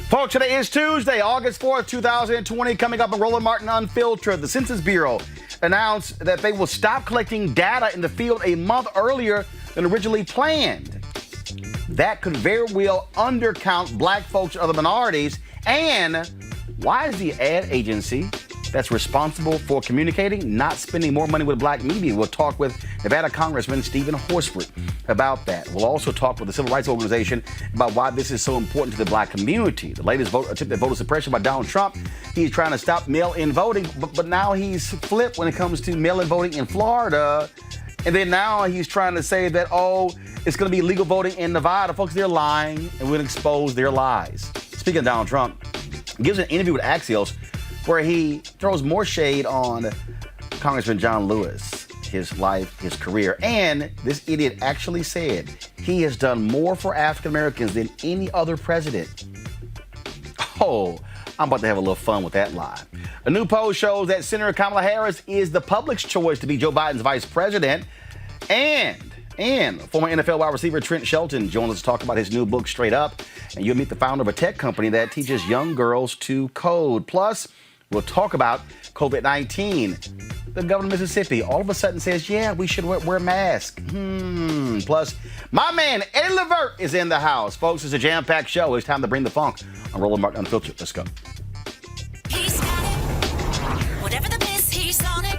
Folks, today is Tuesday, August 4th, 2020. Coming up on Roland Martin Unfiltered, the Census Bureau announced that they will stop collecting data in the field a month earlier than originally planned. That could very well undercount black folks and other minorities. And why is the ad agency that's responsible for communicating not spending more money with black media? We'll talk with Nevada Congressman Stephen Horsford about that. We'll also talk with the Civil Rights Organization about why this is so important to the black community. The latest attempt at voter suppression by Donald Trump. He's trying to stop mail-in voting, but now he's flipped when it comes to mail-in voting in Florida. And then now he's trying to say that, it's going to be legal voting in Nevada. Folks, they're lying, and we'll expose their lies. Speaking of Donald Trump, he gives an interview with Axios where he throws more shade on Congressman John Lewis, his life, his career. And this idiot actually said he has done more for African Americans than any other president. I'm about to have a little fun with that lie. A new poll shows that Senator Kamala Harris is the public's choice to be Joe Biden's vice president. And former NFL wide receiver Trent Shelton joins us to talk about his new book, Straight Up. And you'll meet the founder of a tech company that teaches young girls to code. Plus, we'll talk about COVID-19. The governor of Mississippi all of a sudden says, yeah, we should wear masks. Plus, my man Eddie Levert is in the house. Folks, it's a jam-packed show. It's time to bring the funk on Roland Martin Unfiltered. Let's go. He's got it. Whatever the biz, he's on it.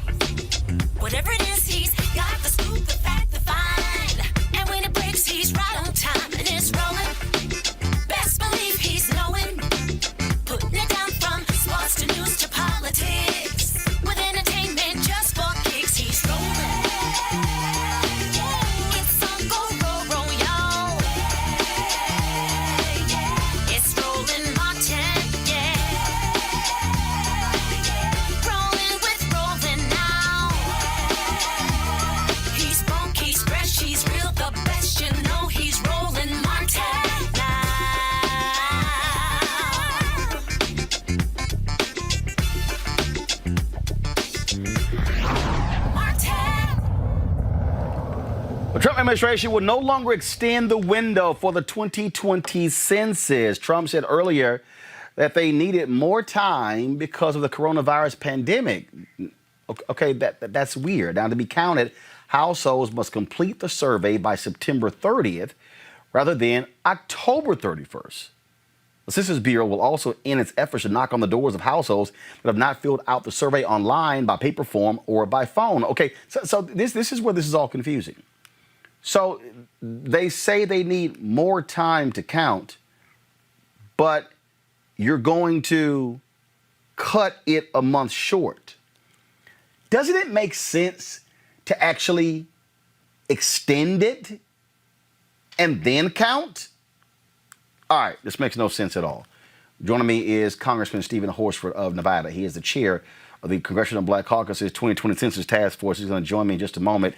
Whatever it is, he's got the scoop, the fact, the find. And when it breaks, he's right on time and it's rolling. Best believe he's knowing. Putting it down from sports to news to politics. With entertainment just for kicks, he's rolling. It's on go, y'all. It's Roland Martin, Rolling with Roland now. He's funk, he's fresh, he's real, the best, you know he's Roland Martin now. The Trump administration will no longer extend the window for the 2020 census. Trump said earlier that they needed more time because of the coronavirus pandemic. Okay, that's weird. Now, to be counted, households must complete the survey by September 30th rather than October 31st. The Census Bureau will also end its efforts to knock on the doors of households that have not filled out the survey online by paper form or by phone. Okay, so this is where this is all confusing. So they say they need more time to count, but you're going to cut it a month short. Doesn't it make sense to actually extend it and then count? All right, this makes no sense at all. Joining me is Congressman Stephen Horsford of Nevada. He is the chair of the Congressional Black Caucus's 2020 Census Task Force. He's going to join me in just a moment.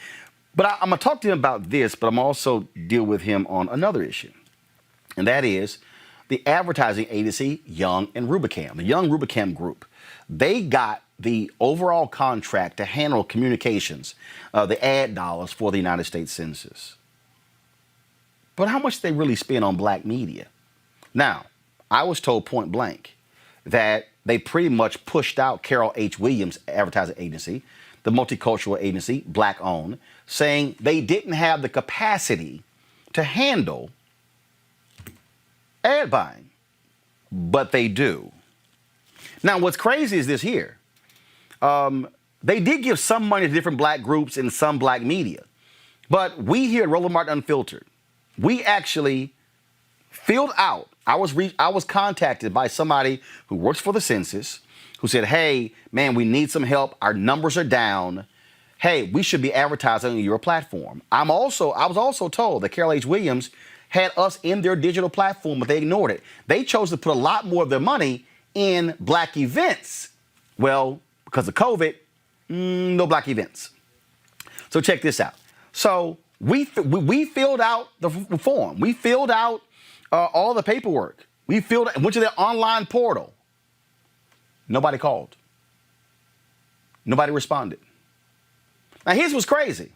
But I'm going to talk to him about this, but I'm also deal with him on another issue. And that is the advertising agency, Young and Rubicam. The Young Rubicam Group, they got the overall contract to handle communications, the ad dollars for the United States Census. But how much do they really spend on black media? Now, I was told point blank that they pretty much pushed out Carol H. Williams' advertising agency, the multicultural agency, black-owned, saying they didn't have the capacity to handle ad buying, but they do. Now, what's crazy is this here. They did give some money to different black groups and some black media, but we here at Roland Martin Unfiltered, we actually filled out. I was contacted by somebody who works for the census who said, hey, man, we need some help. Our numbers are down. Hey, we should be advertising on your platform. I was also told that Carol H. Williams had us in their digital platform, but they ignored it. They chose to put a lot more of their money in black events. Well, because of COVID, no black events. So check this out. So we filled out the form. We filled out all the paperwork. Went to their online portal. Nobody called. Nobody responded. Now, here's what's crazy.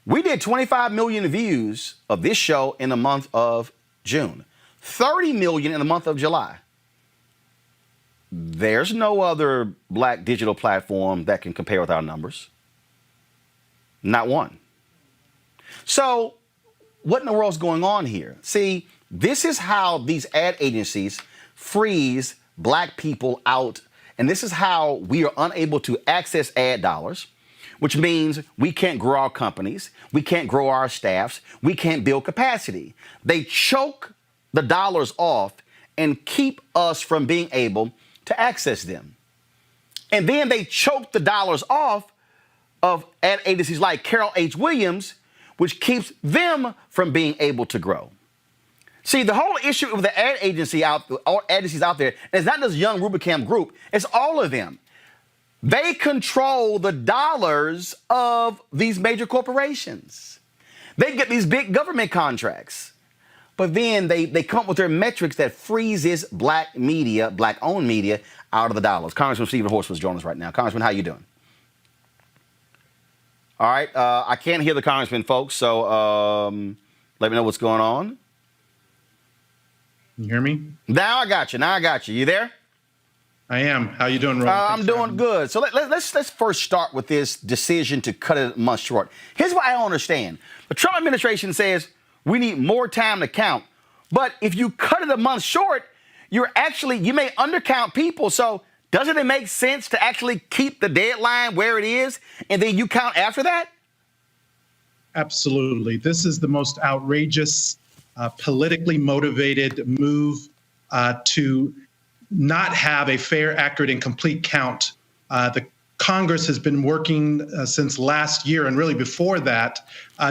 We did 25 million views of this show in the month of June, 30 million in the month of July. There's no other black digital platform that can compare with our numbers. Not one. So what in the world's going on here? See, this is how these ad agencies freeze black people out. And this is how we are unable to access ad dollars, which means we can't grow our companies. We can't grow our staffs. We can't build capacity. They choke the dollars off and keep us from being able to access them. And then they choke the dollars off of ad agencies like Carol H. Williams, which keeps them from being able to grow. See, the whole issue with the ad agencies out there, and it's not just Young Rubicam Group, it's all of them. They control the dollars of these major corporations. They get these big government contracts. but then they come up with their metrics that freezes black media, black-owned media, out of the dollars. Congressman Stephen Horst was joining us right now. Congressman, how you doing? All right, I can't hear the congressman, folks, so let me know what's going on. Can you hear me? Now I got you. You there? I am. How you doing, Roland? I'm doing good. So let's first start with this decision to cut it a month short. Here's what I don't understand. The Trump administration says we need more time to count. But if you cut it a month short, you may undercount people. So doesn't it make sense to actually keep the deadline where it is and then you count after that? Absolutely. This is the most outrageous, politically motivated move to not have a fair, accurate, and complete count. The Congress has been working since last year and really before that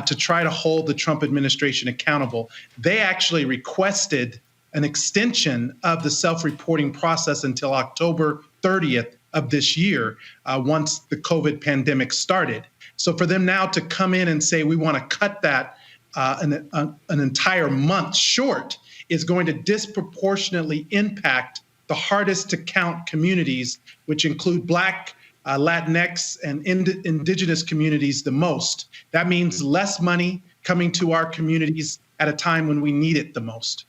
to try to hold the Trump administration accountable. They actually requested an extension of the self-reporting process until October 30th of this year, once the COVID pandemic started. So for them now to come in and say we want to cut that an entire month short is going to disproportionately impact the hardest to count communities, which include Black, Latinx, and indigenous communities the most. That means less money coming to our communities at a time when we need it the most.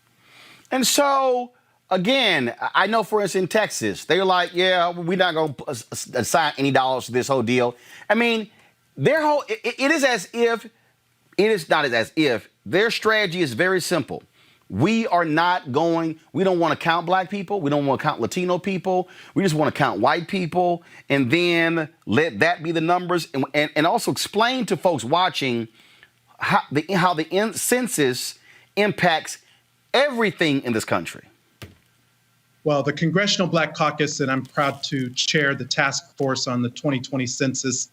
And so, again, I know, for instance, in Texas, they're like, yeah, we're not going to assign any dollars to this whole deal. I mean, it is not as if their strategy is very simple. We don't want to count black people. We don't want to count Latino people. We just want to count white people and then let that be the numbers and also explain to folks watching how the census impacts everything in this country. Well, the Congressional Black Caucus, and I'm proud to chair the task force on the 2020 census.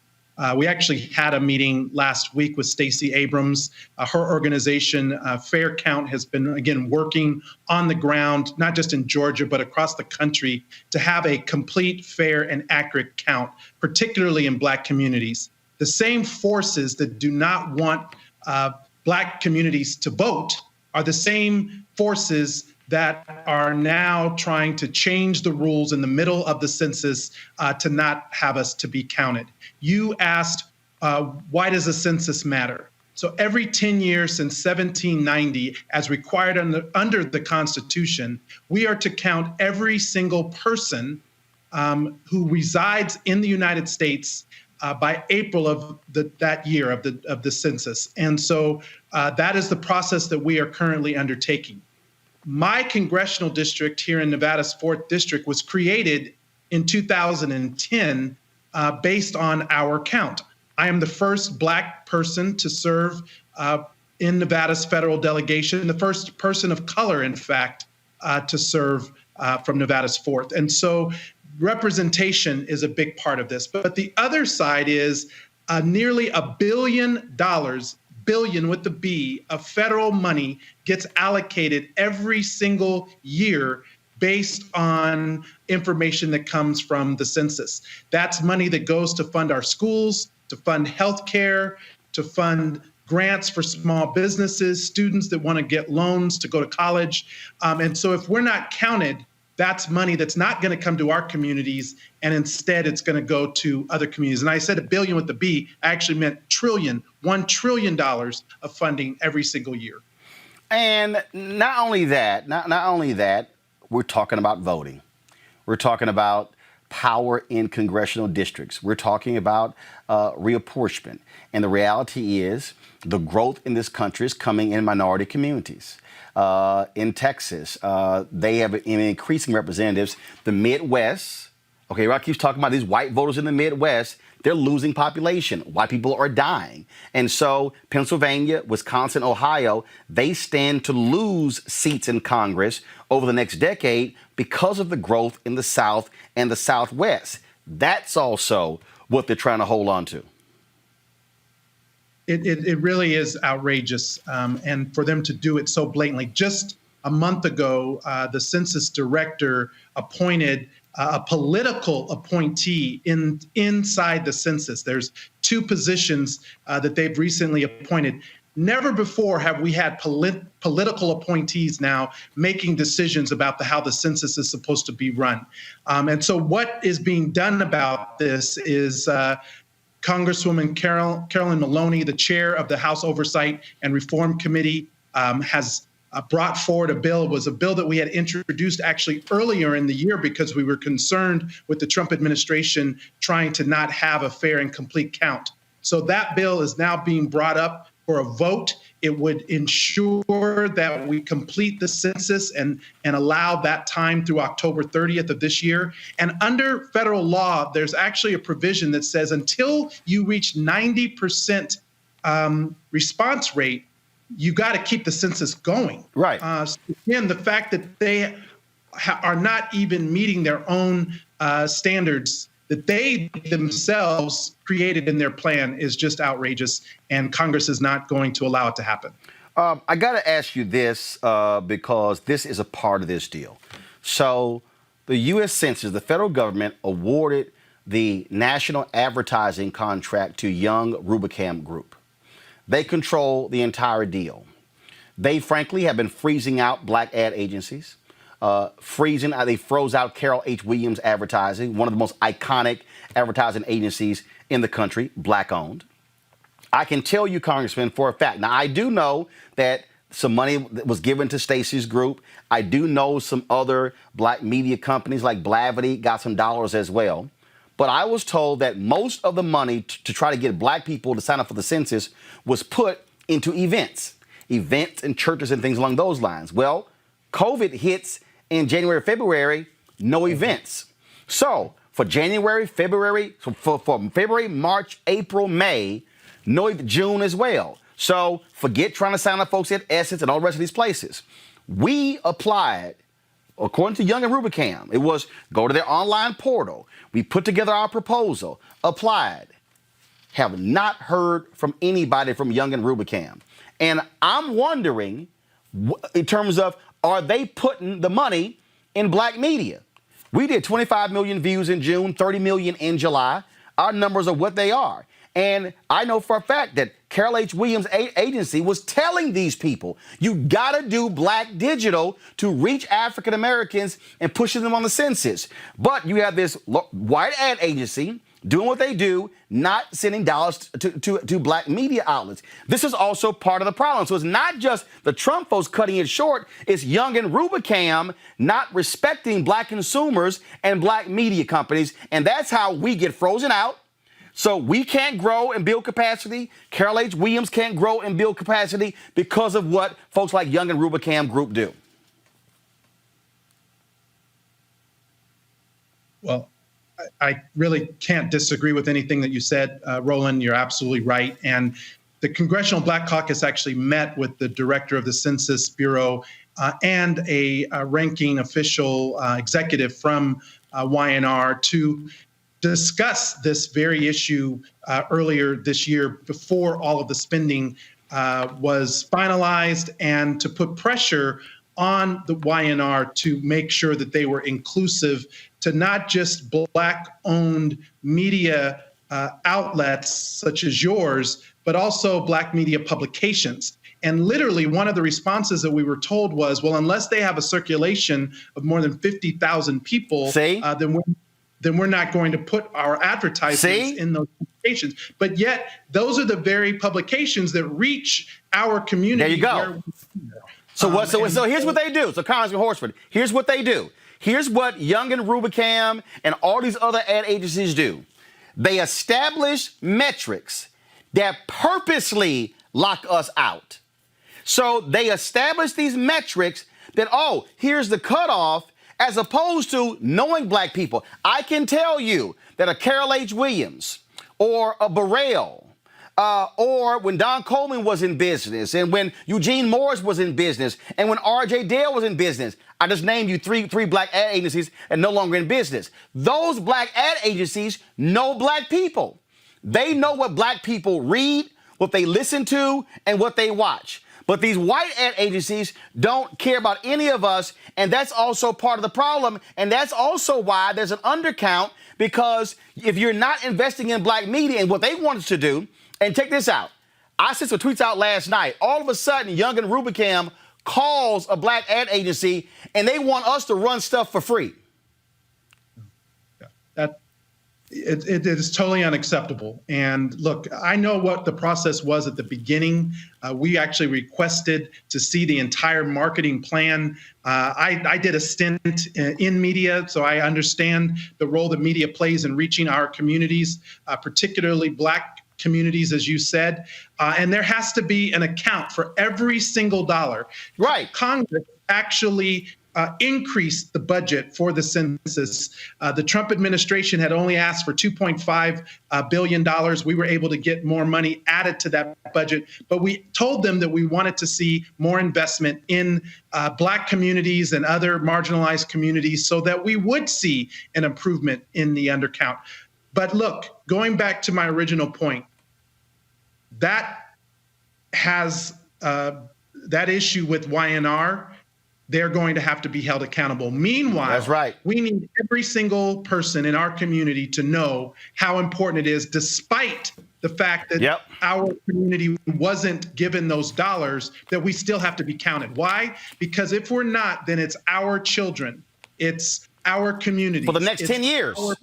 We actually had a meeting last week with Stacey Abrams. Her organization, Fair Count, has been, again, working on the ground, not just in Georgia, but across the country to have a complete, fair, and accurate count, particularly in Black communities. The same forces that do not want Black communities to vote are the same forces that are now trying to change the rules in the middle of the census to not have us to be counted. You asked, why does the census matter? So every 10 years since 1790, as required under the Constitution, we are to count every single person who resides in the United States by April of that year of the census. And so that is the process that we are currently undertaking. My congressional district here in Nevada's 4th District was created in 2010 based on our count. I am the first Black person to serve in Nevada's federal delegation, the first person of color, in fact, to serve from Nevada's 4th. And so representation is a big part of this. But the other side is nearly $1 billion, billion with the B, of federal money gets allocated every single year based on information that comes from the census. That's money that goes to fund our schools, to fund healthcare, to fund grants for small businesses, students that want to get loans to go to college. And so if we're not counted, that's money that's not going to come to our communities, and instead it's going to go to other communities. And I said $1 billion with the B, I actually meant trillion, $1 trillion of funding every single year. And not only that, we're talking about voting. We're talking about power in congressional districts. We're talking about reapportionment. And the reality is the growth in this country is coming in minority communities. In Texas, they have increasing representatives. The Midwest, okay, Rock keeps talking about these white voters in the Midwest. They're losing population. White people are dying. And so Pennsylvania, Wisconsin, Ohio, they stand to lose seats in Congress over the next decade because of the growth in the South and the Southwest. That's also what they're trying to hold on to. It really is outrageous, and for them to do it so blatantly. Just a month ago, the census director appointed a political appointee inside the census. There's 2 positions that they've recently appointed. Never before have we had political appointees now making decisions about how the census is supposed to be run. And so what is being done about this is Congresswoman Carolyn Maloney, the chair of the House Oversight and Reform Committee, has brought forward a bill. It was a bill that we had introduced actually earlier in the year because we were concerned with the Trump administration trying to not have a fair and complete count. So that bill is now being brought up for a vote. It would ensure that we complete the census and allow that time through October 30th of this year. And under federal law, there's actually a provision that says until you reach 90% response rate, you got to keep the census going. Right. Again, the fact that they are not even meeting their own standards that they themselves created in their plan is just outrageous, and Congress is not going to allow it to happen. I got to ask you this because this is a part of this deal. So the U.S. Census, the federal government, awarded the national advertising contract to Young Rubicam Group. They control the entire deal. They, frankly, have been freezing out black ad agencies. They froze out Carol H. Williams Advertising, one of the most iconic advertising agencies in the country, black-owned. I can tell you, Congressman, for a fact. Now, I do know that some money was given to Stacey's group. I do know some other black media companies like Blavity got some dollars as well. But I was told that most of the money to try to get black people to sign up for the census was put into events and churches and things along those lines. Well, COVID hits in January, February, no events. So for January, February, for February, March, April, May, no June as well. So forget trying to sign up folks at Essence and all the rest of these places. We applied, according to Young and Rubicam, it was go to their online portal. We put together our proposal, applied, have not heard from anybody from Young and Rubicam. And I'm wondering, in terms of, are they putting the money in black media? We did 25 million views in June, 30 million in July. Our numbers are what they are. And I know for a fact that Carol H. Williams agency was telling these people, you got to do black digital to reach African Americans and pushing them on the census. But you have this white ad agency doing what they do, not sending dollars to black media outlets. This is also part of the problem. So it's not just the Trump folks cutting it short, it's Young and Rubicam not respecting black consumers and black media companies. And that's how we get frozen out. So we can't grow and build capacity. Carol H. Williams can't grow and build capacity because of what folks like Young and Rubicam Group do. Well, I really can't disagree with anything that you said, Roland. You're absolutely right. And the Congressional Black Caucus actually met with the director of the Census Bureau and a ranking official executive from YNR to discuss this very issue earlier this year before all of the spending was finalized, and to put pressure on the YNR to make sure that they were inclusive to not just black-owned media outlets such as yours, but also black media publications. And literally one of the responses that we were told was, well, unless they have a circulation of more than 50,000 people, then we're not going to put our advertisements in those publications. But yet those are the very publications that reach our community. There you go. So here's what they do. So Congressman Horsford, here's what they do. Here's what Young and Rubicam and all these other ad agencies do. They establish metrics that purposely lock us out. So they establish these metrics that, oh, here's the cutoff, as opposed to knowing black people. I can tell you that a Carol H. Williams or a Burrell, or when Don Coleman was in business, and when Eugene Morris was in business, and when R.J. Dale was in business. I just named you three black ad agencies and no longer in business. Those black ad agencies know black people. They know what black people read, what they listen to, and what they watch. But these white ad agencies don't care about any of us, and that's also part of the problem. And that's also why there's an undercount, because if you're not investing in black media and what they want us to do, and check this out, I sent some tweets out last night. All of a sudden, Young and Rubicam calls a black ad agency, and they want us to run stuff for free. It is totally unacceptable. And look, I know what the process was at the beginning. We actually requested to see the entire marketing plan. I did a stint in media, so I understand the role that media plays in reaching our communities, particularly black communities, as you said. And there has to be an account for every single dollar. Right. Congress actually increased the budget for the census. The Trump administration had only asked for $2.5 billion. We were able to get more money added to that budget, but we told them that we wanted to see more investment in black communities and other marginalized communities so that we would see an improvement in the undercount. But look, going back to my original point, that has that issue with YNR, they're going to have to be held accountable. Meanwhile, that's right. We need every single person in our community to know how important it is, despite the fact that our community wasn't given those dollars, that we still have to be counted. Why? Because if we're not, then it's our children, it's our community. For the next 10 years. Our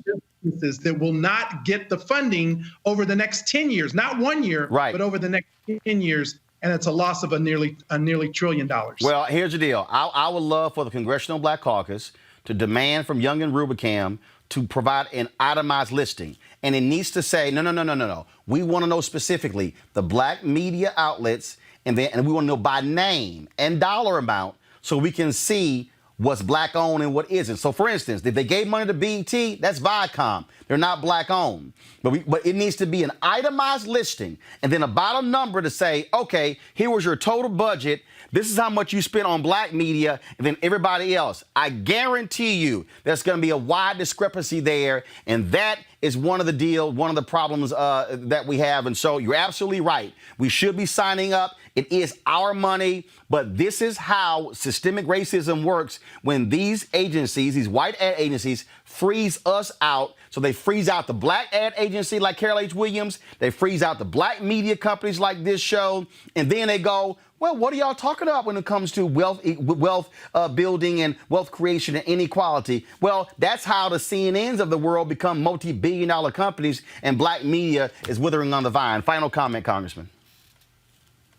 businesses that will not get the funding over the next 10 years, not 1 year, but over the next 10 years. And it's a loss of a nearly $1 trillion. Well, here's the deal. I would love for the Congressional Black Caucus to demand from Young and Rubicam to provide an itemized listing. And it needs to say, no. We want to know specifically the black media outlets, and we want to know by name and dollar amount so we can see what's black owned and what isn't. So, for instance, if they gave money to BET, that's Viacom. They're not black owned. But it needs to be an itemized listing and then a bottom number to say, okay, here was your total budget. This is how much you spent on black media and then everybody else. I guarantee you there's going to be a wide discrepancy there. And that is one of the problems that we have. And so you're absolutely right. We should be signing up. It is our money, but this is how systemic racism works when these agencies, these white ad agencies, freeze us out. So they freeze out the black ad agency like Carol H. Williams. They freeze out the black media companies like this show. And then they go, well, what are y'all talking about when it comes to wealth building and wealth creation and inequality? Well, that's how the CNNs of the world become multi-billion-dollar companies and black media is withering on the vine. Final comment, Congressman.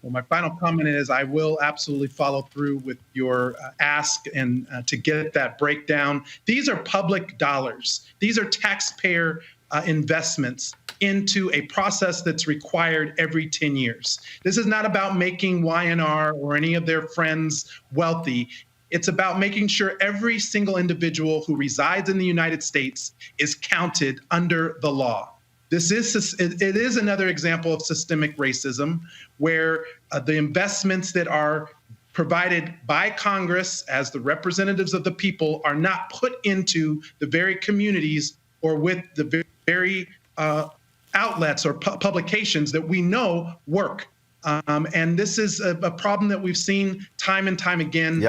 Well, my final comment is I will absolutely follow through with your ask and to get that breakdown. These are public dollars. These are taxpayer investments into a process that's required every 10 years. This is not about making YNR or any of their friends wealthy. It's about making sure every single individual who resides in the United States is counted under the law. It is another example of systemic racism where the investments that are provided by Congress as the representatives of the people are not put into the very communities or with the very outlets or publications that we know work. And this is a problem that we've seen time and time again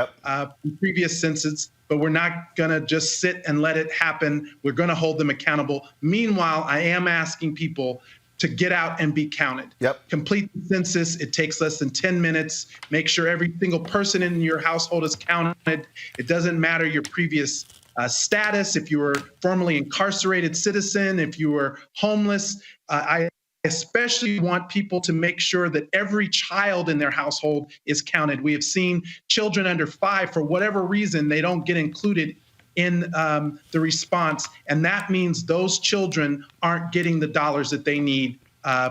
in previous censuses. But we're not going to just sit and let it happen. We're going to hold them accountable. Meanwhile, I am asking people to get out and be counted. Complete the census. It takes less than 10 minutes. Make sure every single person in your household is counted. It doesn't matter your previous status, if you were formerly incarcerated citizen, if you were homeless. I especially want people to make sure that every child in their household is counted. We have seen children under 5, for whatever reason, they don't get included in the response. And that means those children aren't getting the dollars that they need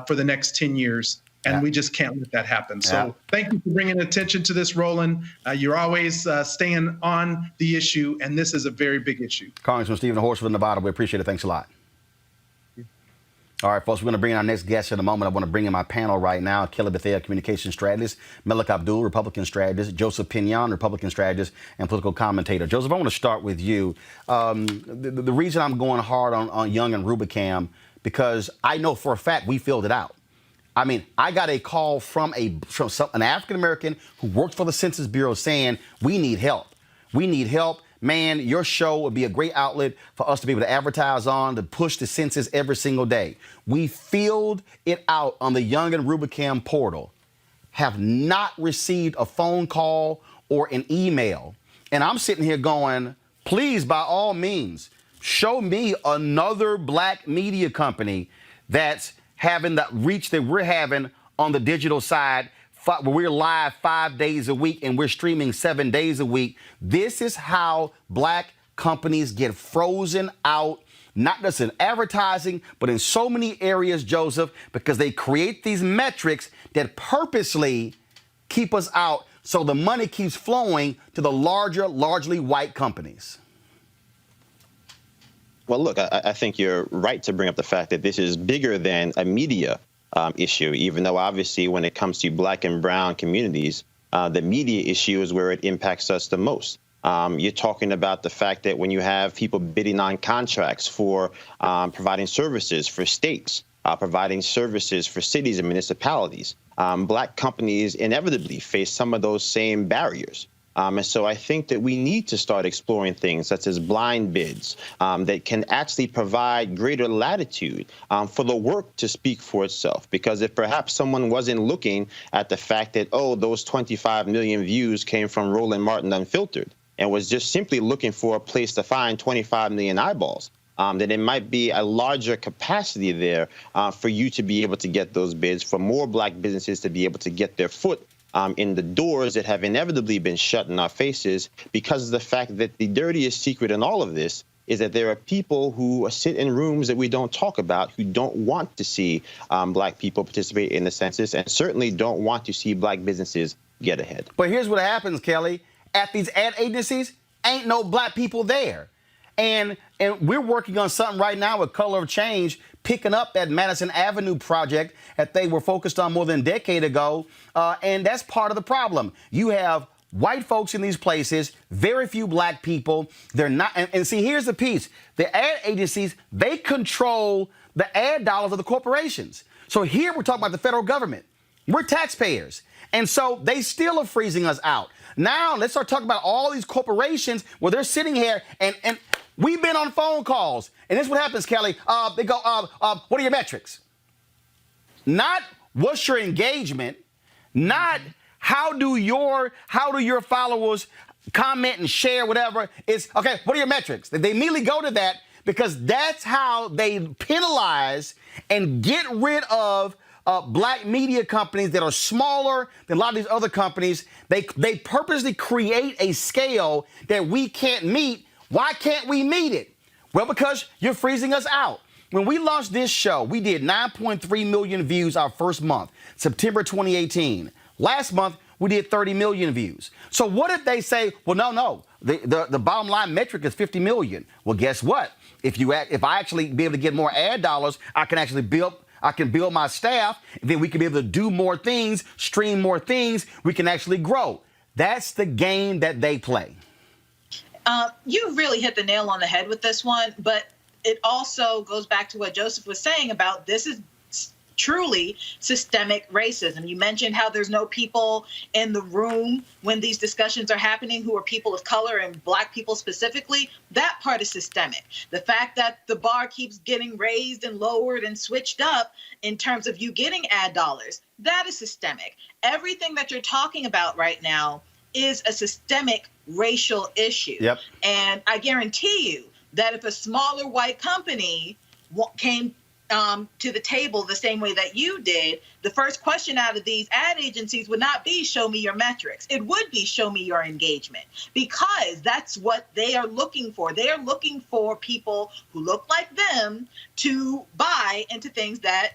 for the next 10 years. And we just can't let that happen. So thank you for bringing attention to this, Roland. You're always staying on the issue, and this is a very big issue. Congressman Stephen Horsford, Nevada, we appreciate it. Thanks a lot. All right, folks, we're going to bring in our next guest in a moment. I want to bring in my panel right now. Kelly Bethea, communication strategist, Melik Abdul, Republican strategist, Joseph Pinion, Republican strategist, and political commentator. Joseph, I want to start with you. The reason I'm going hard on Young and Rubicam, because I know for a fact we filled it out. I mean, I got a call from an African-American who worked for the Census Bureau saying, we need help. We need help man, your show would be a great outlet for us to be able to advertise on, to push the census every single day. We filled it out on the Young and Rubicam portal, have not received a phone call or an email. And I'm sitting here going, please, by all means, show me another black media company that's having the reach that we're having on the digital side, where we're live 5 days a week and we're streaming 7 days a week. This is how black companies get frozen out, not just in advertising, but in so many areas, Joseph, because they create these metrics that purposely keep us out so the money keeps flowing to the larger, largely white companies. Well, look, I think you're right to bring up the fact that this is bigger than a media issue, even though obviously when it comes to black and brown communities, the media issue is where it impacts us the most. You're talking about the fact that when you have people bidding on contracts for providing services for states, providing services for cities and municipalities, black companies inevitably face some of those same barriers. And so I think that we need to start exploring things such as blind bids that can actually provide greater latitude for the work to speak for itself. Because if perhaps someone wasn't looking at the fact that, oh, those 25 million views came from Roland Martin Unfiltered, and was just simply looking for a place to find 25 million eyeballs, then it might be a larger capacity there for you to be able to get those bids, for more black businesses to be able to get their foot in the doors that have inevitably been shut in our faces, because of the fact that the dirtiest secret in all of this is that there are people who sit in rooms that we don't talk about, who don't want to see black people participate in the census, and certainly don't want to see black businesses get ahead. But here's what happens, Kelly. At these ad agencies, ain't no black people there. And we're working on something right now with Color of Change, picking up that Madison Avenue project that they were focused on more than a decade ago. And that's part of the problem. You have white folks in these places, very few black people. They're not. And see, here's the piece. The ad agencies, they control the ad dollars of the corporations. So here we're talking about the federal government. We're taxpayers. And so they still are freezing us out. Now let's start talking about all these corporations where they're sitting here and we've been on phone calls. And this is what happens, Kelly. They go, what are your metrics? Not what's your engagement, not how do your followers comment and share, whatever. It's, okay, what are your metrics? They immediately go to that because that's how they penalize and get rid of black media companies that are smaller than a lot of these other companies. They purposely create a scale that we can't meet. Why can't we meet it? Well, because you're freezing us out. When we launched this show, we did 9.3 million views our first month, September 2018. Last month, we did 30 million views. So what if they say, well, no, the bottom line metric is 50 million. Well, guess what? If I actually be able to get more ad dollars, I can build my staff, and then we can be able to do more things, stream more things. We can actually grow. That's the game that they play. You really hit the nail on the head with this one, but it also goes back to what Joseph was saying about this is truly systemic racism. You mentioned how there's no people in the room when these discussions are happening who are people of color and black people specifically. That part is systemic. The fact that the bar keeps getting raised and lowered and switched up in terms of you getting ad dollars, that is systemic. Everything that you're talking about right now is a systemic racial issue. Yep. And I guarantee you that if a smaller white company came to the table the same way that you did, the first question out of these ad agencies would not be, show me your metrics. It would be, show me your engagement, because that's what they are looking for. They are looking for people who look like them to buy into things that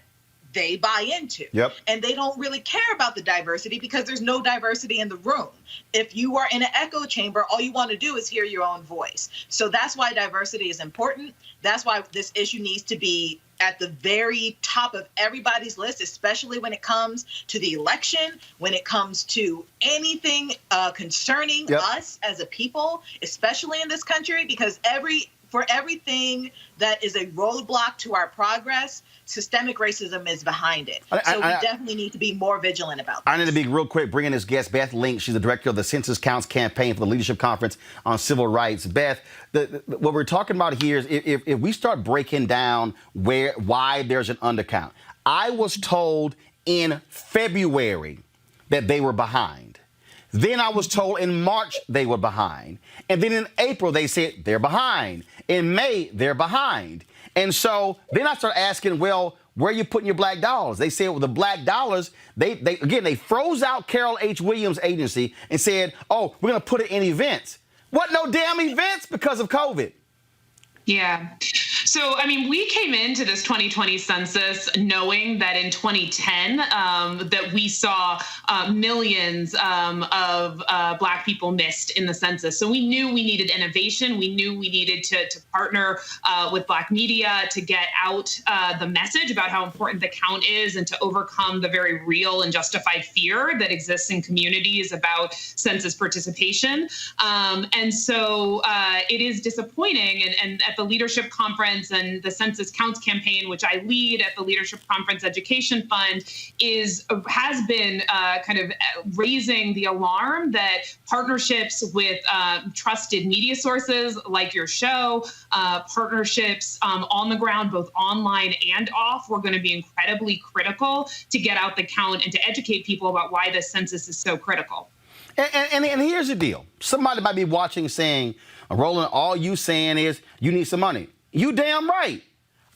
they buy into. Yep. And they don't really care about the diversity because there's no diversity in the room. If you are in an echo chamber, all you want to do is hear your own voice. So that's why diversity is important. That's why this issue needs to be at the very top of everybody's list, especially when it comes to the election, when it comes to anything concerning us as a people, especially in this country, because every for everything that is a roadblock to our progress, systemic racism is behind it. So we definitely need to be more vigilant about that. I need to be real quick, bring in this guest, Beth Link. She's the director of the Census Counts campaign for the Leadership Conference on Civil Rights. Beth, what we're talking about here is if we start breaking down why there's an undercount. I was told in February that they were behind. Then I was told in March they were behind. And then in April, they said they're behind. In May, they're behind. And so then I started asking, well, where are you putting your black dollars? They said, well, the black dollars, they froze out Carol H. Williams' agency and said, oh, we're going to put it in events. What, no damn events because of COVID? Yeah. So, I mean, we came into this 2020 census knowing that in 2010 that we saw millions of Black people missed in the census. So we knew we needed innovation. We knew we needed to partner with Black media to get out the message about how important the count is and to overcome the very real and justified fear that exists in communities about census participation. And so it is disappointing. And at the Leadership Conference and the Census Counts campaign, which I lead at the Leadership Conference Education Fund, has been kind of raising the alarm that partnerships with trusted media sources like your show, partnerships on the ground, both online and off, were going to be incredibly critical to get out the count and to educate people about why the census is so critical. And here's the deal. Somebody might be watching saying, Roland, all you saying is you need some money. You damn right.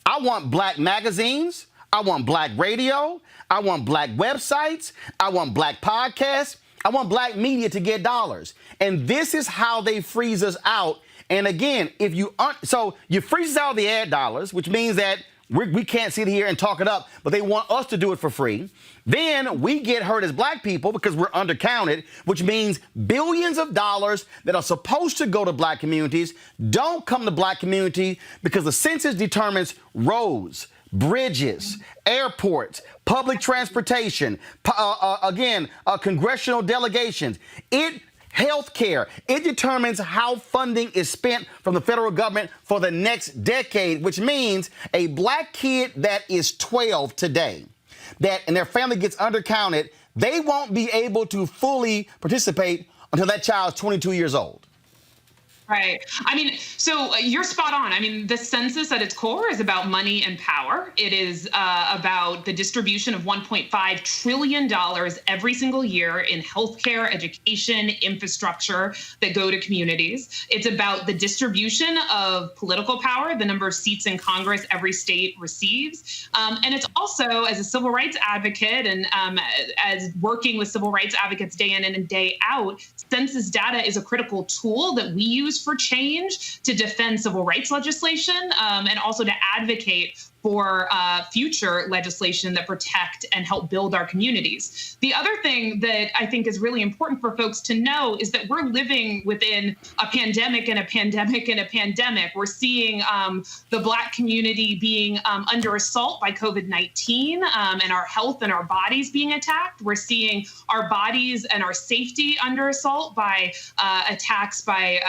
I want Black magazines. I want Black radio. I want Black websites. I want Black podcasts. I want Black media to get dollars. And this is how they freeze us out. And again, if you freeze us out of the ad dollars, which means that we can't sit here and talk it up, but they want us to do it for free. Then we get hurt as Black people because we're undercounted, which means billions of dollars that are supposed to go to Black communities don't come to Black community because the census determines roads, bridges, airports, public transportation, congressional delegations. Healthcare. It determines how funding is spent from the federal government for the next decade, which means a Black kid that is 12 today, and their family gets undercounted, they won't be able to fully participate until that child's 22 years old. Right. I mean, so you're spot on. I mean, the census at its core is about money and power. It is about the distribution of $1.5 trillion every single year in healthcare, education, infrastructure that go to communities. It's about the distribution of political power, the number of seats in Congress every state receives. And it's also, as a civil rights advocate and as working with civil rights advocates day in and day out, census data is a critical tool that we use for change to defend civil rights legislation and also to advocate for future legislation that protect and help build our communities. The other thing that I think is really important for folks to know is that we're living within a pandemic and a pandemic and a pandemic. We're seeing the Black community being under assault by COVID-19 and our health and our bodies being attacked. We're seeing our bodies and our safety under assault by attacks by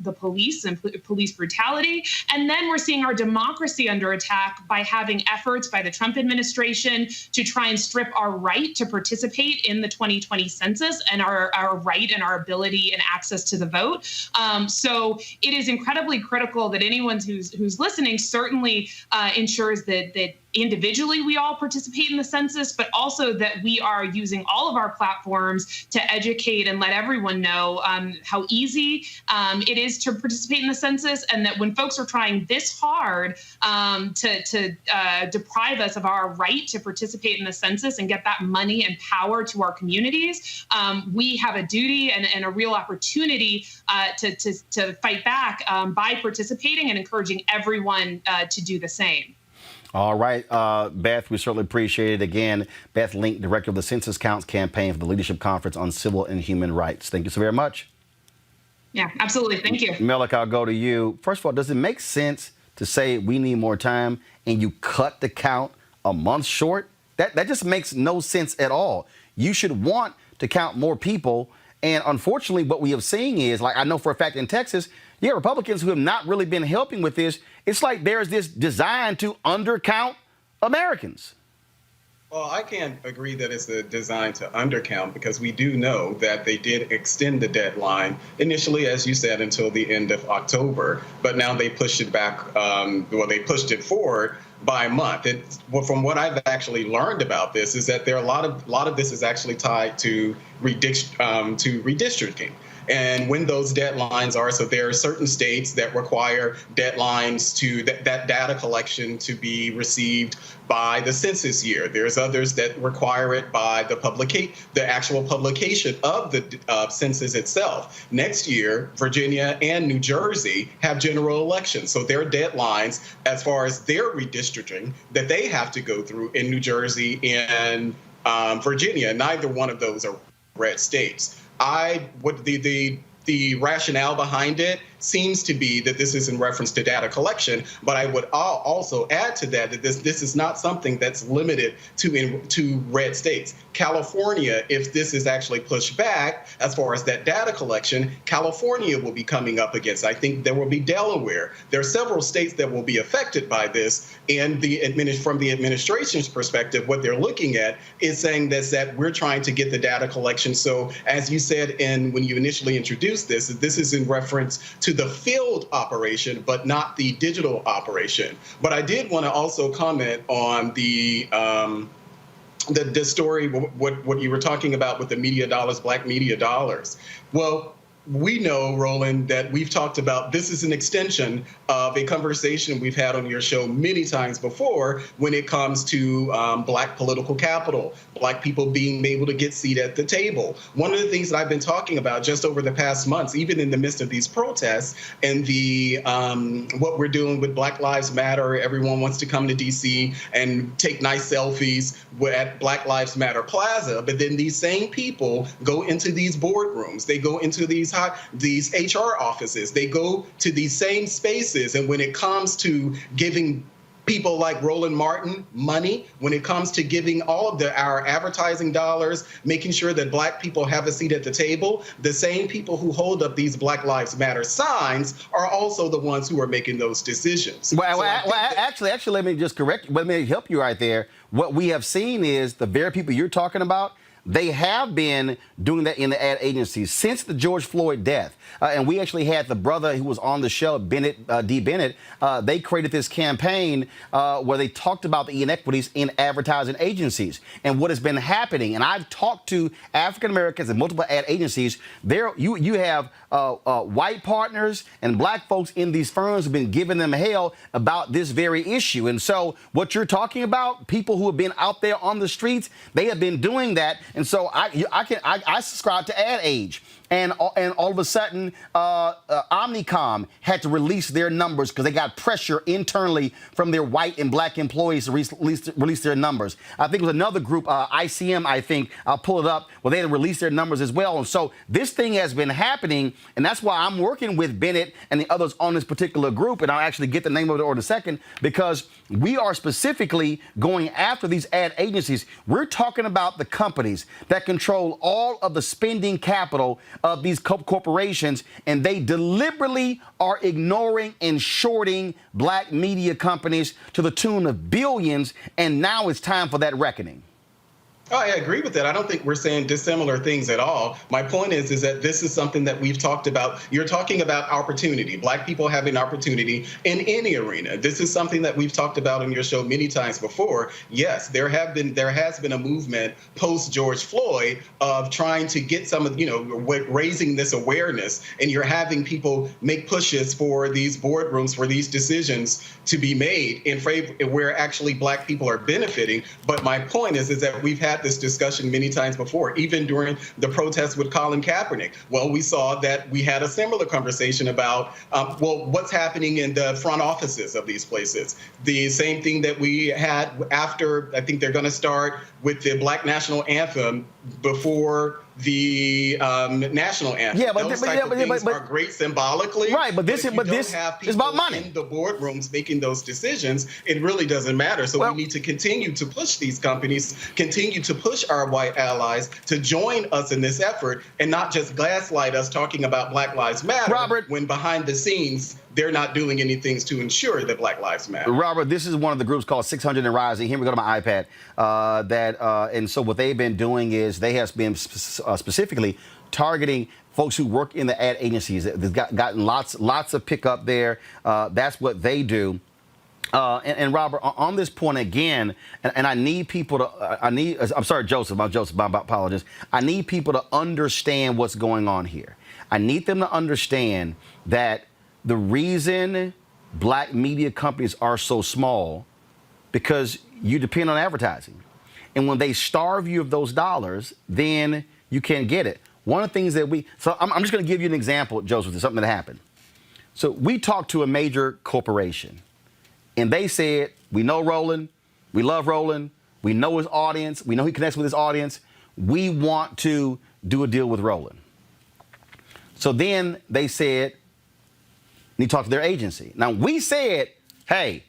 the police and police brutality. And then we're seeing our democracy under attack by having efforts by the Trump administration to try and strip our right to participate in the 2020 census and our right and our ability and access to the vote. So it is incredibly critical that anyone who's listening certainly ensures that individually we all participate in the census, but also that we are using all of our platforms to educate and let everyone know how easy it is to participate in the census, and that when folks are trying this hard to deprive us of our right to participate in the census and get that money and power to our communities, we have a duty and a real opportunity to fight back by participating and encouraging everyone to do the same. All right, Beth, we certainly appreciate it. Again, Beth Link, director of the Census Counts campaign for the Leadership Conference on Civil and Human Rights. Thank you so very much. Yeah, absolutely. Thank you. Melik, I'll go to you. First of all, does it make sense to say we need more time and you cut the count a month short? That just makes no sense at all. You should want to count more people. And unfortunately, what we have seen is, like I know for a fact in Texas, you have Republicans who have not really been helping with this. It's like there's this design to undercount Americans. Well, I can't agree that it's a design to undercount, because we do know that they did extend the deadline initially, as you said, until the end of October. But now they pushed it back. They pushed it forward by a month. From what I've actually learned about this is that there are a lot of this is actually tied to redistricting. And when those deadlines are, so there are certain states that require deadlines to that data collection to be received by the census year. There's others that require it by the actual publication of the census itself. Next year, Virginia and New Jersey have general elections. So their deadlines, as far as their redistricting, that they have to go through in New Jersey and Virginia, neither one of those are red states. The rationale behind it seems to be that this is in reference to data collection, but I would also add to that this is not something that's limited to red states. California, if this is actually pushed back as far as that data collection, California will be coming up against. I think there will be Delaware. There are several states that will be affected by this, and from the administration's perspective, what they're looking at is saying that we're trying to get the data collection. So as you said, when you initially introduced this is in reference to the field operation, but not the digital operation. But I did want to also comment on the story, what you were talking about with the media dollars, black media dollars. Well, we know, Roland, that we've talked about this is an extension of a conversation we've had on your show many times before when it comes to black political capital, black people being able to get seat at the table. One of the things that I've been talking about just over the past months, even in the midst of these protests and what we're doing with Black Lives Matter, everyone wants to come to D.C. and take nice selfies at Black Lives Matter Plaza, but then these same people go into these boardrooms, they go into these HR offices, they go to these same spaces, and when it comes to giving people like Roland Martin money, when it comes to giving all of our advertising dollars, making sure that black people have a seat at the table, the same people who hold up these Black Lives Matter signs are also the ones who are making those decisions. Actually, let me just let me help you right there. What we have seen is the very people you're talking about, they have been doing that in the ad agencies since the George Floyd death. And we actually had the brother who was on the show, D. Bennett. They created this campaign where they talked about the inequities in advertising agencies and what has been happening. And I've talked to African Americans in multiple ad agencies. You have white partners and black folks in these firms have been giving them hell about this very issue. And so what you're talking about, people who have been out there on the streets, they have been doing that. And so I subscribe to Ad Age. And all of a sudden, Omnicom had to release their numbers because they got pressure internally from their white and black employees to release their numbers. I think it was another group, ICM, I think, I'll pull it up, where they had to release their numbers as well. And so this thing has been happening, and that's why I'm working with Bennett and the others on this particular group, and I'll actually get the name of it in a second, because we are specifically going after these ad agencies. We're talking about the companies that control all of the spending capital of these corporations, and they deliberately are ignoring and shorting black media companies to the tune of billions, and now it's time for that reckoning. Oh, I agree with that. I don't think we're saying dissimilar things at all. My point is that this is something that we've talked about. You're talking about opportunity, black people having opportunity in any arena. This is something that we've talked about on your show many times before. Yes, there has been a movement post George Floyd of trying to get some of, raising this awareness, and you're having people make pushes for these boardrooms, for these decisions to be made in favor where actually black people are benefiting. But my point is that we've had this discussion many times before, even during the protests with Colin Kaepernick. Well, we saw that we had a similar conversation about, what's happening in the front offices of these places. The same thing that we had after, I think they're going to start with the Black National Anthem before the national anthem. Yeah, but those type of things are great symbolically. Right, but this is about money. In the boardrooms making those decisions, it really doesn't matter. So we need to continue to push these companies, continue to push our white allies to join us in this effort, and not just gaslight us talking about Black Lives Matter, Robert, when behind the scenes they're not doing anything to ensure that Black Lives Matter. Robert, this is one of the groups called 600 and Rising. Here we go to my iPad. And so what they've been doing is they have been specifically targeting folks who work in the ad agencies. They've gotten lots of pickup there. That's what they do. And Robert, on this point again, and I need people to, I'm sorry, Joseph, my apologies. I need people to understand what's going on here. I need them to understand that the reason black media companies are so small, because you depend on advertising. And when they starve you of those dollars, then you can't get it. One of the things that I'm just going to give you an example, Joseph, of something that happened. So we talked to a major corporation, and they said, we know Roland, we love Roland, we know his audience, we know he connects with his audience, we want to do a deal with Roland. So then they said, and he talked to their agency. Now, we said, hey,